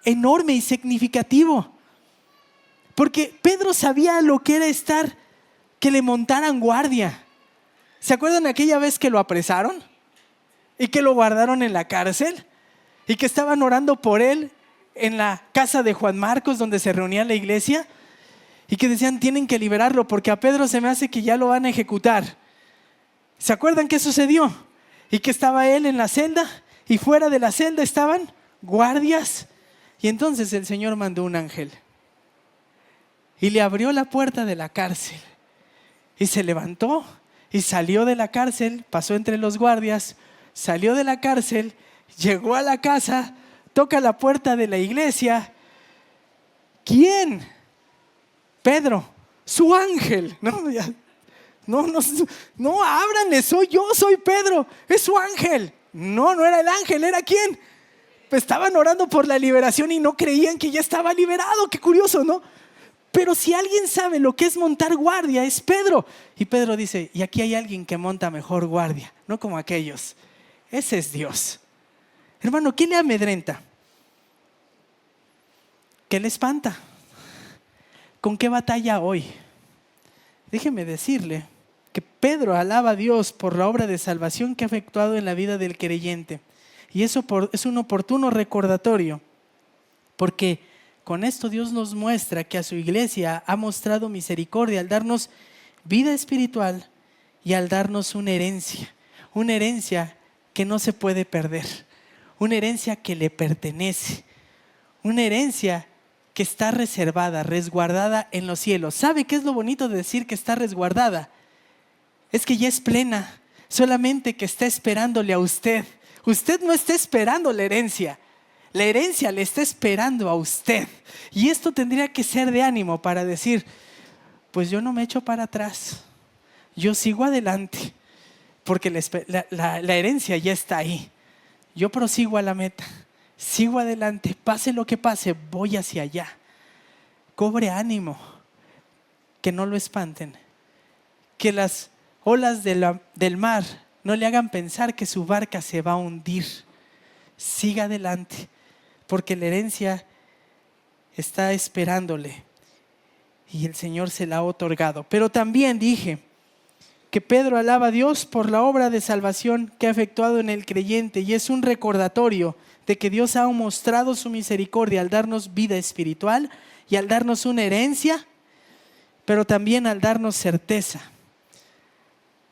enorme y significativo, porque Pedro sabía lo que era que le montaran guardia. ¿Se acuerdan aquella vez que lo apresaron y que lo guardaron en la cárcel y que estaban orando por él en la casa de Juan Marcos, donde se reunía la iglesia, y que decían, tienen que liberarlo porque a Pedro se me hace que ya lo van a ejecutar? ¿Se acuerdan qué sucedió? Y que estaba él en la celda y fuera de la celda estaban guardias. Y entonces el Señor mandó un ángel y le abrió la puerta de la cárcel. Y se levantó y salió de la cárcel, pasó entre los guardias, salió de la cárcel, llegó a la casa, toca la puerta de la iglesia. ¿Quién? Pedro, su ángel. No, ábranle, soy yo, soy Pedro, es su ángel. No era el ángel, ¿era quién? Pues estaban orando por la liberación y no creían que ya estaba liberado. Qué curioso, ¿no? Pero si alguien sabe lo que es montar guardia, es Pedro. Y Pedro dice, y aquí hay alguien que monta mejor guardia, no como aquellos. Ese es Dios. Hermano, ¿qué le amedrenta? ¿Qué le espanta? ¿Con qué batalla hoy? Déjeme decirle que Pedro alaba a Dios por la obra de salvación que ha efectuado en la vida del creyente. Y eso es un oportuno recordatorio, porque con esto Dios nos muestra que a su iglesia ha mostrado misericordia al darnos vida espiritual y al darnos una herencia que no se puede perder, una herencia que le pertenece, una herencia que está reservada, resguardada en los cielos. ¿Sabe qué es lo bonito de decir que está resguardada? Es que ya es plena, solamente que está esperándole a usted. Usted no está esperando la herencia le está esperando a usted. Y esto tendría que ser de ánimo para decir, pues yo no me echo para atrás, yo sigo adelante, porque la herencia ya está ahí. Yo prosigo a la meta, sigo adelante, pase lo que pase, voy hacia allá. Cobre ánimo, que no lo espanten, que las olas del mar no le hagan pensar que su barca se va a hundir. Siga adelante, porque la herencia está esperándole y el Señor se la ha otorgado. Pero también dije que Pedro alaba a Dios por la obra de salvación que ha efectuado en el creyente, y es un recordatorio de que Dios ha mostrado su misericordia al darnos vida espiritual y al darnos una herencia, pero también al darnos certeza.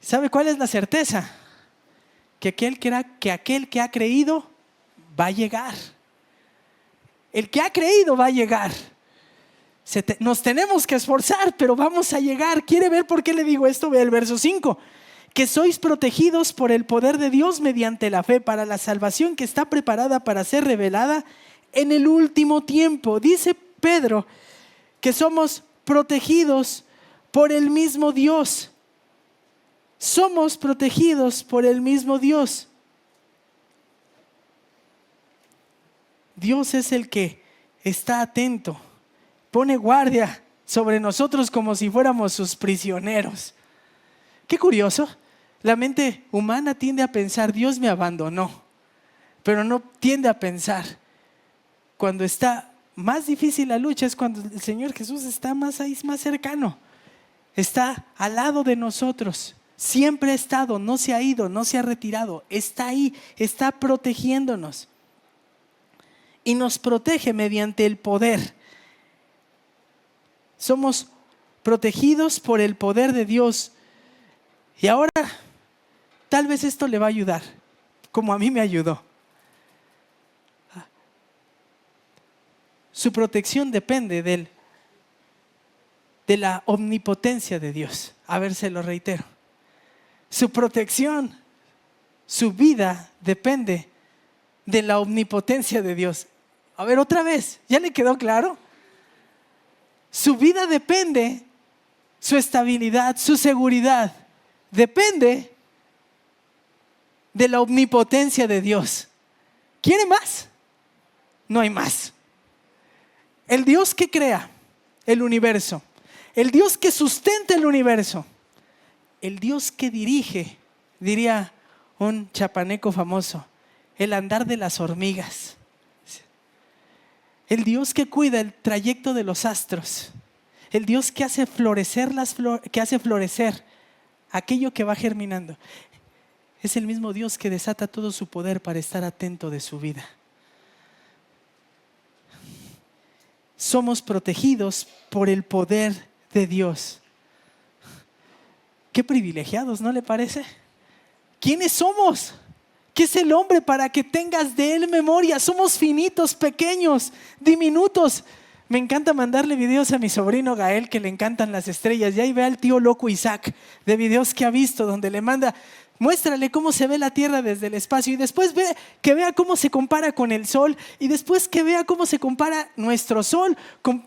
¿Sabe cuál es la certeza? Que aquel que ha creído va a llegar. El que ha creído va a llegar. Nos tenemos que esforzar, pero vamos a llegar. ¿Quiere ver por qué le digo esto? Ve el verso 5. Que sois protegidos por el poder de Dios mediante la fe para la salvación que está preparada para ser revelada en el último tiempo. Dice Pedro que somos protegidos por el mismo Dios. Somos protegidos por el mismo Dios. Dios es el que está atento, pone guardia sobre nosotros como si fuéramos sus prisioneros. Qué curioso, la mente humana tiende a pensar, Dios me abandonó, pero no tiende a pensar, cuando está más difícil la lucha es cuando el Señor Jesús está más ahí, más cercano, está al lado de nosotros. Siempre ha estado, no se ha ido, no se ha retirado, está ahí, está protegiéndonos. Y nos protege mediante el poder. Somos protegidos por el poder de Dios. Y ahora, tal vez esto le va a ayudar, como a mí me ayudó. Su protección depende de la omnipotencia de Dios. A ver, se lo reitero. Su protección, su vida depende de la omnipotencia de Dios. A ver, otra vez, ¿ya le quedó claro? Su vida depende, su estabilidad, su seguridad, depende de la omnipotencia de Dios. ¿Quiere más? No hay más. El Dios que crea el universo, el Dios que sustenta el universo, el Dios que dirige, diría un chapaneco famoso, el andar de las hormigas. El Dios que cuida el trayecto de los astros. El Dios que hace florecer aquello que va germinando. Es el mismo Dios que desata todo su poder para estar atento de su vida. Somos protegidos por el poder de Dios. Qué privilegiados, ¿no le parece? ¿quiénes somos? ¿Qué es el hombre para que tengas de él memoria? Somos finitos, pequeños, diminutos. Me encanta mandarle videos a mi sobrino Gael, que le encantan las estrellas. Y ahí ve al tío loco Isaac, de videos que ha visto, donde le manda, muéstrale cómo se ve la Tierra desde el espacio. Y después que vea cómo se compara con el Sol. Y después que vea cómo se compara nuestro Sol con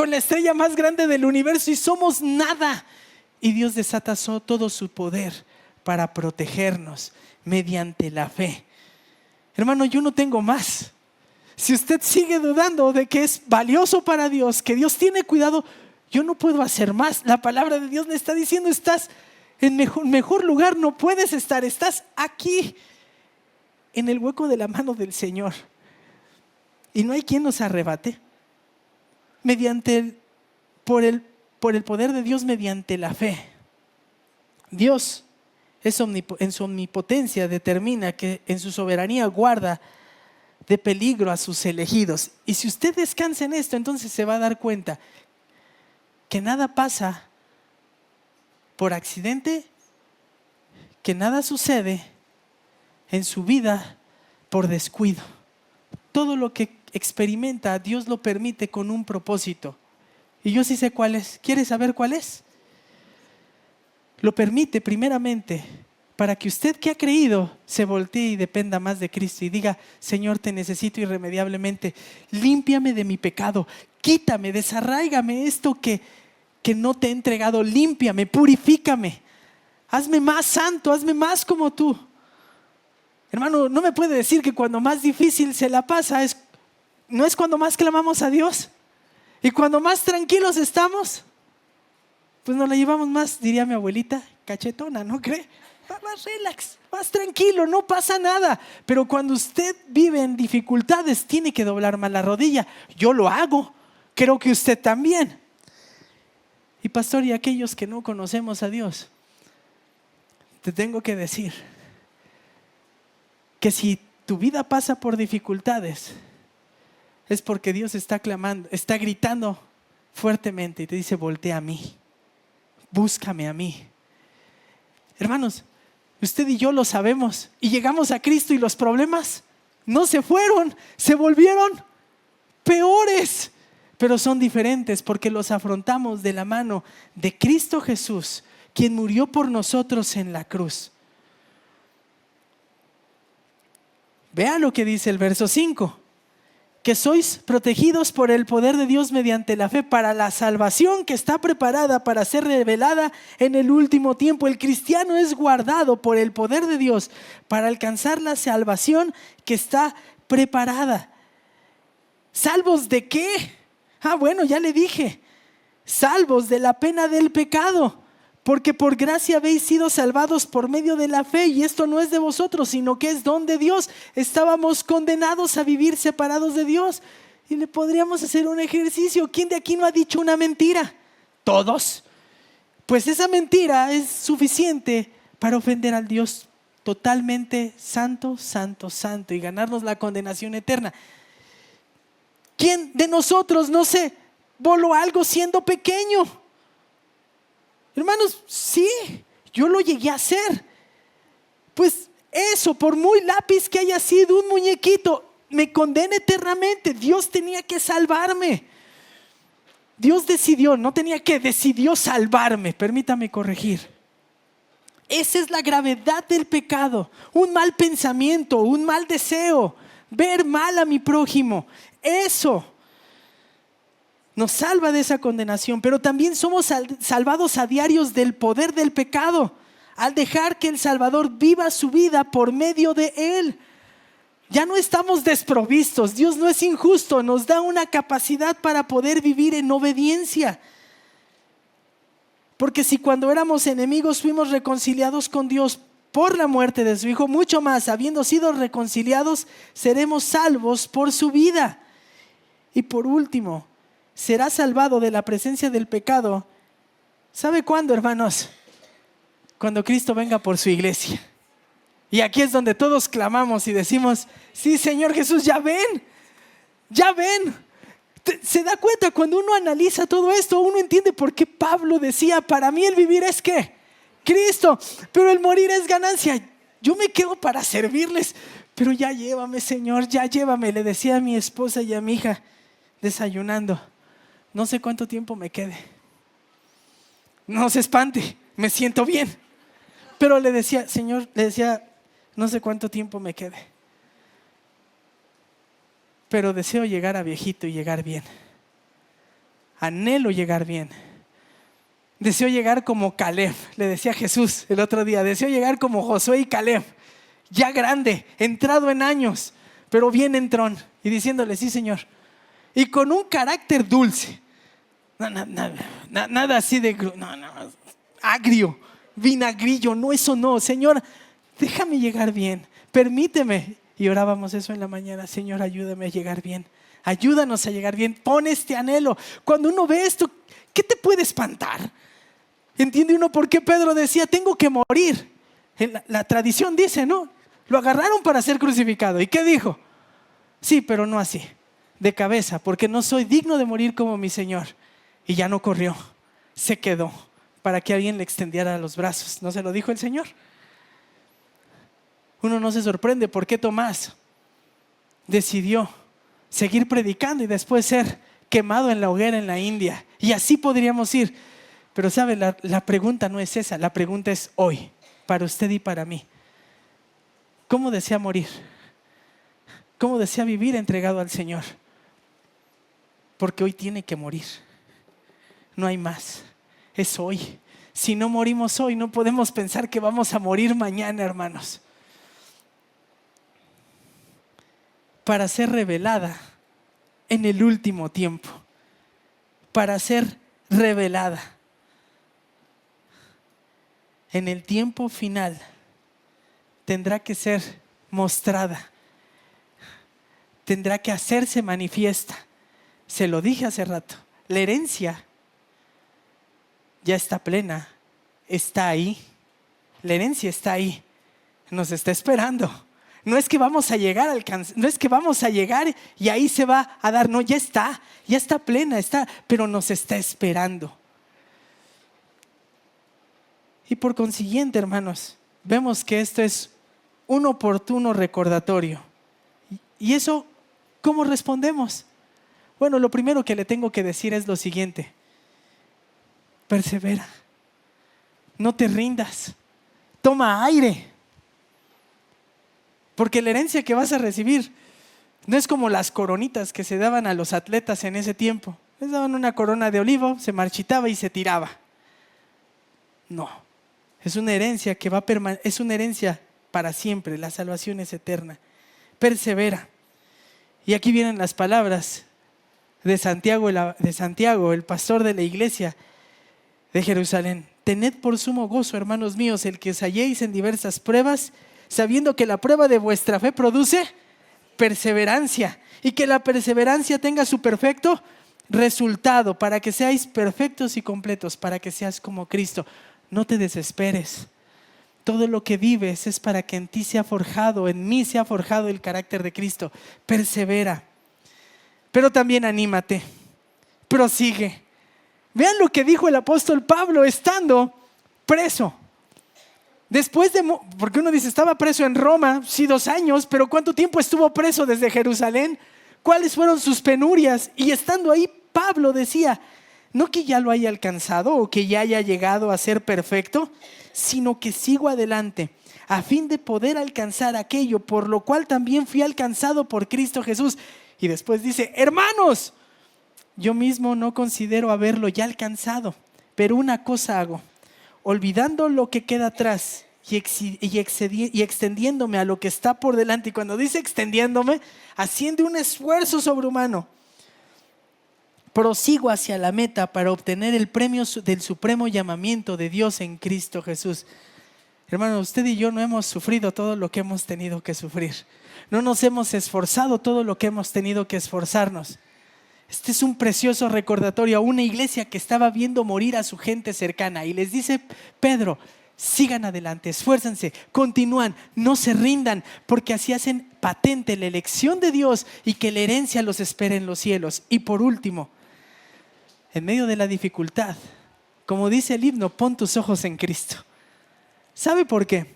la estrella más grande del universo. Y somos nada. Y Dios desata todo su poder para protegernos mediante la fe. Hermano, yo no tengo más. Si usted sigue dudando de que es valioso para Dios, que Dios tiene cuidado, yo no puedo hacer más. La palabra de Dios me está diciendo, estás en mejor lugar, no puedes estar, estás aquí en el hueco de la mano del Señor. Y no hay quien nos arrebate. Por el poder de Dios mediante la fe. Dios en su omnipotencia determina que en su soberanía guarda de peligro a sus elegidos. Y si usted descansa en esto, entonces se va a dar cuenta que nada pasa por accidente, que nada sucede en su vida por descuido. Todo lo que experimenta, Dios lo permite con un propósito. Y yo sí sé cuál es. ¿Quiere saber cuál es? Lo permite primeramente para que usted que ha creído se voltee y dependa más de Cristo y diga: Señor, te necesito irremediablemente, límpiame de mi pecado, quítame, desarráigame esto que no te he entregado, límpiame, purifícame, hazme más santo, hazme más como tú. Hermano, no me puede decir que cuando más difícil se la pasa no es cuando más clamamos a Dios y cuando más tranquilos estamos, pues nos la llevamos más, diría mi abuelita, cachetona, ¿no cree? Más relax, más tranquilo, no pasa nada. Pero cuando usted vive en dificultades, tiene que doblar más la rodilla. Yo lo hago, creo que usted también. Y pastor, y aquellos que no conocemos a Dios, te tengo que decir que si tu vida pasa por dificultades, es porque Dios está clamando, está gritando fuertemente y te dice: voltea a mí, búscame a mí. Hermanos, usted y yo lo sabemos, y llegamos a Cristo y los problemas no se fueron, se volvieron peores, pero son diferentes porque los afrontamos de la mano de Cristo Jesús, quien murió por nosotros en la cruz. Vea lo que dice el verso 5, que sois protegidos por el poder de Dios mediante la fe para la salvación que está preparada para ser revelada en el último tiempo. El cristiano es guardado por el poder de Dios para alcanzar la salvación que está preparada. ¿Salvos de qué? Bueno, ya le dije, salvos de la pena del pecado, porque por gracia habéis sido salvados por medio de la fe, y esto no es de vosotros, sino que es don de Dios. Estábamos condenados a vivir separados de Dios. Y le podríamos hacer un ejercicio. ¿Quién de aquí no ha dicho una mentira? ¿Todos? Pues esa mentira es suficiente para ofender al Dios totalmente santo, santo, santo, y ganarnos la condenación eterna. ¿Quién de nosotros no se voló algo siendo pequeño? Hermanos, sí, yo lo llegué a hacer. Pues eso, por muy lápiz que haya sido un muñequito, me condena eternamente. Dios tenía que salvarme. Dios decidió, no tenía que, decidió salvarme. Permítame corregir. Esa es la gravedad del pecado. Un mal pensamiento, un mal deseo, ver mal a mi prójimo. Eso nos salva de esa condenación, pero también somos salvados a diarios del poder del pecado, al dejar que el Salvador viva su vida por medio de Él. Ya no estamos desprovistos. Dios no es injusto, nos da una capacidad para poder vivir en obediencia. Porque si cuando éramos enemigos fuimos reconciliados con Dios por la muerte de su Hijo, mucho más, habiendo sido reconciliados, seremos salvos por su vida. Y por último, será salvado de la presencia del pecado. ¿Sabe cuándo, hermanos? Cuando Cristo venga por su iglesia. Y aquí es donde todos clamamos y decimos: sí, Señor Jesús, ya ven, ya ven. Se da cuenta, cuando uno analiza todo esto, uno entiende por qué Pablo decía: para mí el vivir es ¿qué? Cristo, pero el morir es ganancia. Yo me quedo para servirles, pero ya llévame, Señor, ya llévame. Le decía a mi esposa y a mi hija desayunando, no sé cuánto tiempo me quede. No se espante, me siento bien. Pero le decía, Señor, le decía, no sé cuánto tiempo me quede, pero deseo llegar a viejito y llegar bien. Anhelo llegar bien. Deseo llegar como Caleb, le decía Jesús el otro día. Deseo llegar como Josué y Caleb, ya grande, entrado en años, pero bien entrón. Y diciéndole, sí, Señor. Y con un carácter dulce. Nada así de agrio, vinagrillo. No, eso no. Señor, déjame llegar bien. Permíteme. Y orábamos eso en la mañana. Señor, ayúdame a llegar bien. Ayúdanos a llegar bien. Pon este anhelo. Cuando uno ve esto, ¿qué te puede espantar? ¿Entiende uno por qué Pedro decía, tengo que morir? La tradición dice, ¿no? Lo agarraron para ser crucificado. ¿Y qué dijo? Sí, pero no así, de cabeza, porque no soy digno de morir como mi Señor. Y ya no corrió, se quedó para que alguien le extendiera los brazos. ¿No se lo dijo el Señor? Uno no se sorprende por qué Tomás decidió seguir predicando y después ser quemado en la hoguera en la India. Y así podríamos ir. Pero sabe, la pregunta no es esa, la pregunta es hoy, para usted y para mí. ¿Cómo desea morir? ¿Cómo desea vivir entregado al Señor? Porque hoy tiene que morir. No hay más. Es hoy. Si no morimos hoy, no podemos pensar que vamos a morir mañana, hermanos. Para ser revelada en el último tiempo. Para ser revelada en el tiempo final, tendrá que ser mostrada, tendrá que hacerse manifiesta. Se lo dije hace rato, la herencia ya está plena, está ahí. La herencia está ahí, nos está esperando. No es que vamos a llegar no es que vamos a llegar y ahí se va a dar, no, ya está plena, pero nos está esperando. Y por consiguiente, hermanos, vemos que esto es un oportuno recordatorio. ¿Y eso cómo respondemos? Bueno, lo primero que le tengo que decir es lo siguiente: persevera, no te rindas, toma aire, porque la herencia que vas a recibir no es como las coronitas que se daban a los atletas en ese tiempo. Les daban una corona de olivo, se marchitaba y se tiraba. No. Es una herencia que va a permanecer, es una herencia para siempre. La salvación es eterna. Persevera. Y aquí vienen las palabras de Santiago, el pastor de la iglesia de Jerusalén. Tened por sumo gozo, hermanos míos, el que os halléis en diversas pruebas, sabiendo que la prueba de vuestra fe produce perseverancia, y que la perseverancia tenga su perfecto resultado, para que seáis perfectos y completos, para que seas como Cristo. No te desesperes. Todo lo que vives es para que en ti sea forjado, en mí sea forjado el carácter de Cristo. Persevera. Pero también anímate. Prosigue. Vean lo que dijo el apóstol Pablo estando preso. Porque uno dice, estaba preso en Roma, sí, 2 años, pero ¿cuánto tiempo estuvo preso desde Jerusalén? ¿Cuáles fueron sus penurias? Y estando ahí, Pablo decía, no que ya lo haya alcanzado o que ya haya llegado a ser perfecto, sino que sigo adelante a fin de poder alcanzar aquello por lo cual también fui alcanzado por Cristo Jesús. Y después dice, hermanos, yo mismo no considero haberlo ya alcanzado, pero una cosa hago, olvidando lo que queda atrás y extendiéndome a lo que está por delante. Y cuando dice extendiéndome, haciendo un esfuerzo sobrehumano, prosigo hacia la meta para obtener el premio del supremo llamamiento de Dios en Cristo Jesús. Hermano, usted y yo no hemos sufrido todo lo que hemos tenido que sufrir. No nos hemos esforzado todo lo que hemos tenido que esforzarnos. Este es un precioso recordatorio a una iglesia que estaba viendo morir a su gente cercana. Y les dice Pedro, sigan adelante, esfuércense, continúan, no se rindan, porque así hacen patente la elección de Dios y que la herencia los espera en los cielos. Y por último, en medio de la dificultad, como dice el himno, pon tus ojos en Cristo. ¿Sabe por qué?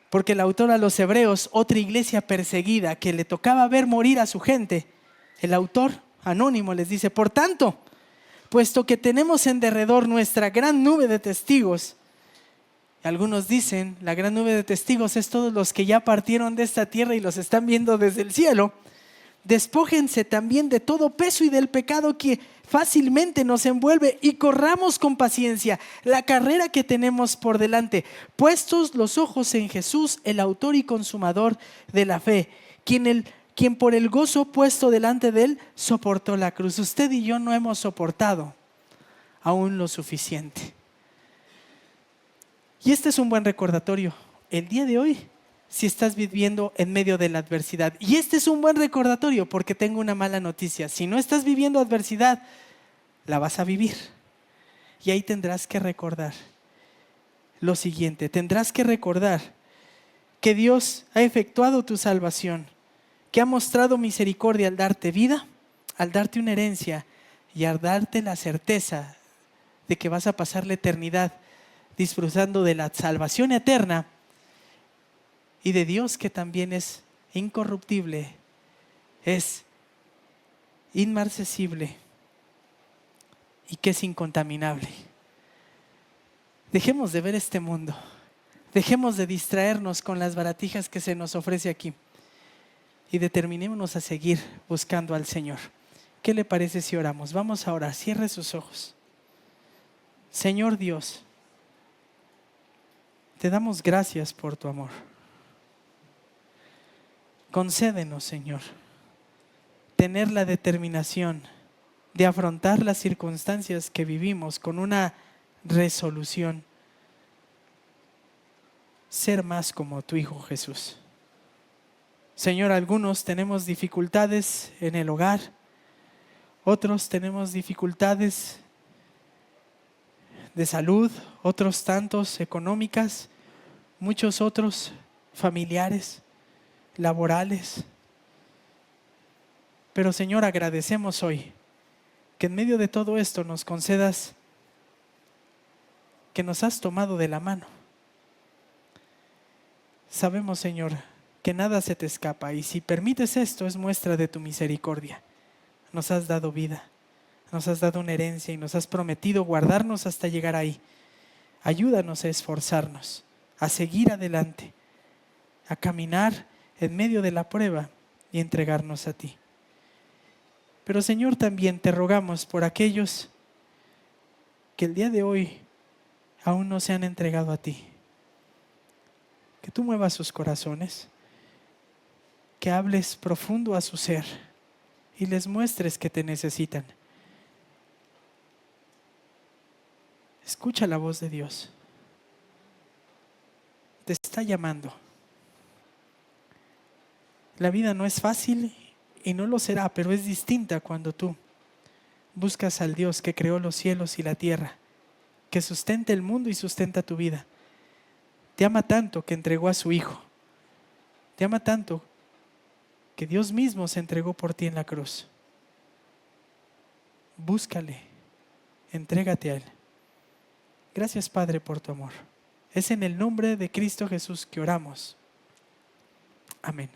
Porque el autor a los Hebreos, otra iglesia perseguida que le tocaba ver morir a su gente, el autor anónimo les dice: por tanto, puesto que tenemos en derredor nuestra gran nube de testigos, algunos dicen, la gran nube de testigos es todos los que ya partieron de esta tierra y los están viendo desde el cielo, despójense también de todo peso y del pecado que fácilmente nos envuelve y corramos con paciencia la carrera que tenemos por delante, puestos los ojos en Jesús, el autor y consumador de la fe, quien por el gozo puesto delante de él soportó la cruz. Usted y yo no hemos soportado aún lo suficiente. Y este es un buen recordatorio el día de hoy, si estás viviendo en medio de la adversidad. Y este es un buen recordatorio porque tengo una mala noticia: si no estás viviendo adversidad, la vas a vivir. Y ahí tendrás que recordar lo siguiente: tendrás que recordar que Dios ha efectuado tu salvación, que ha mostrado misericordia al darte vida, al darte una herencia y al darte la certeza de que vas a pasar la eternidad disfrutando de la salvación eterna y de Dios, que también es incorruptible, es inmarcesible y que es incontaminable. Dejemos de ver este mundo, dejemos de distraernos con las baratijas que se nos ofrece aquí y determinémonos a seguir buscando al Señor. ¿Qué le parece si oramos? Vamos a orar. Cierre sus ojos. Señor Dios, te damos gracias por tu amor. Concédenos, Señor, tener la determinación de afrontar las circunstancias que vivimos con una resolución: ser más como tu Hijo Jesús. Señor, algunos tenemos dificultades en el hogar, otros tenemos dificultades de salud, otros tantos económicas, muchos otros familiares, laborales. Pero Señor, agradecemos hoy que en medio de todo esto nos concedas que nos has tomado de la mano. Sabemos, Señor, que nada se te escapa, y si permites esto es muestra de tu misericordia. Nos has dado vida, nos has dado una herencia y nos has prometido guardarnos hasta llegar ahí. Ayúdanos a esforzarnos, a seguir adelante, a caminar en medio de la prueba y entregarnos a ti. Pero Señor, también te rogamos por aquellos que el día de hoy aún no se han entregado a ti, que tú muevas sus corazones, que hables profundo a su ser y les muestres que te necesitan. Escucha la voz de Dios. Te está llamando. La vida no es fácil y no lo será, pero es distinta cuando tú buscas al Dios que creó los cielos y la tierra, que sustenta el mundo y sustenta tu vida. Te ama tanto que entregó a su Hijo. Te ama tanto que Dios mismo se entregó por ti en la cruz. Búscale, entrégate a Él. Gracias, Padre, por tu amor. Es en el nombre de Cristo Jesús que oramos. Amén.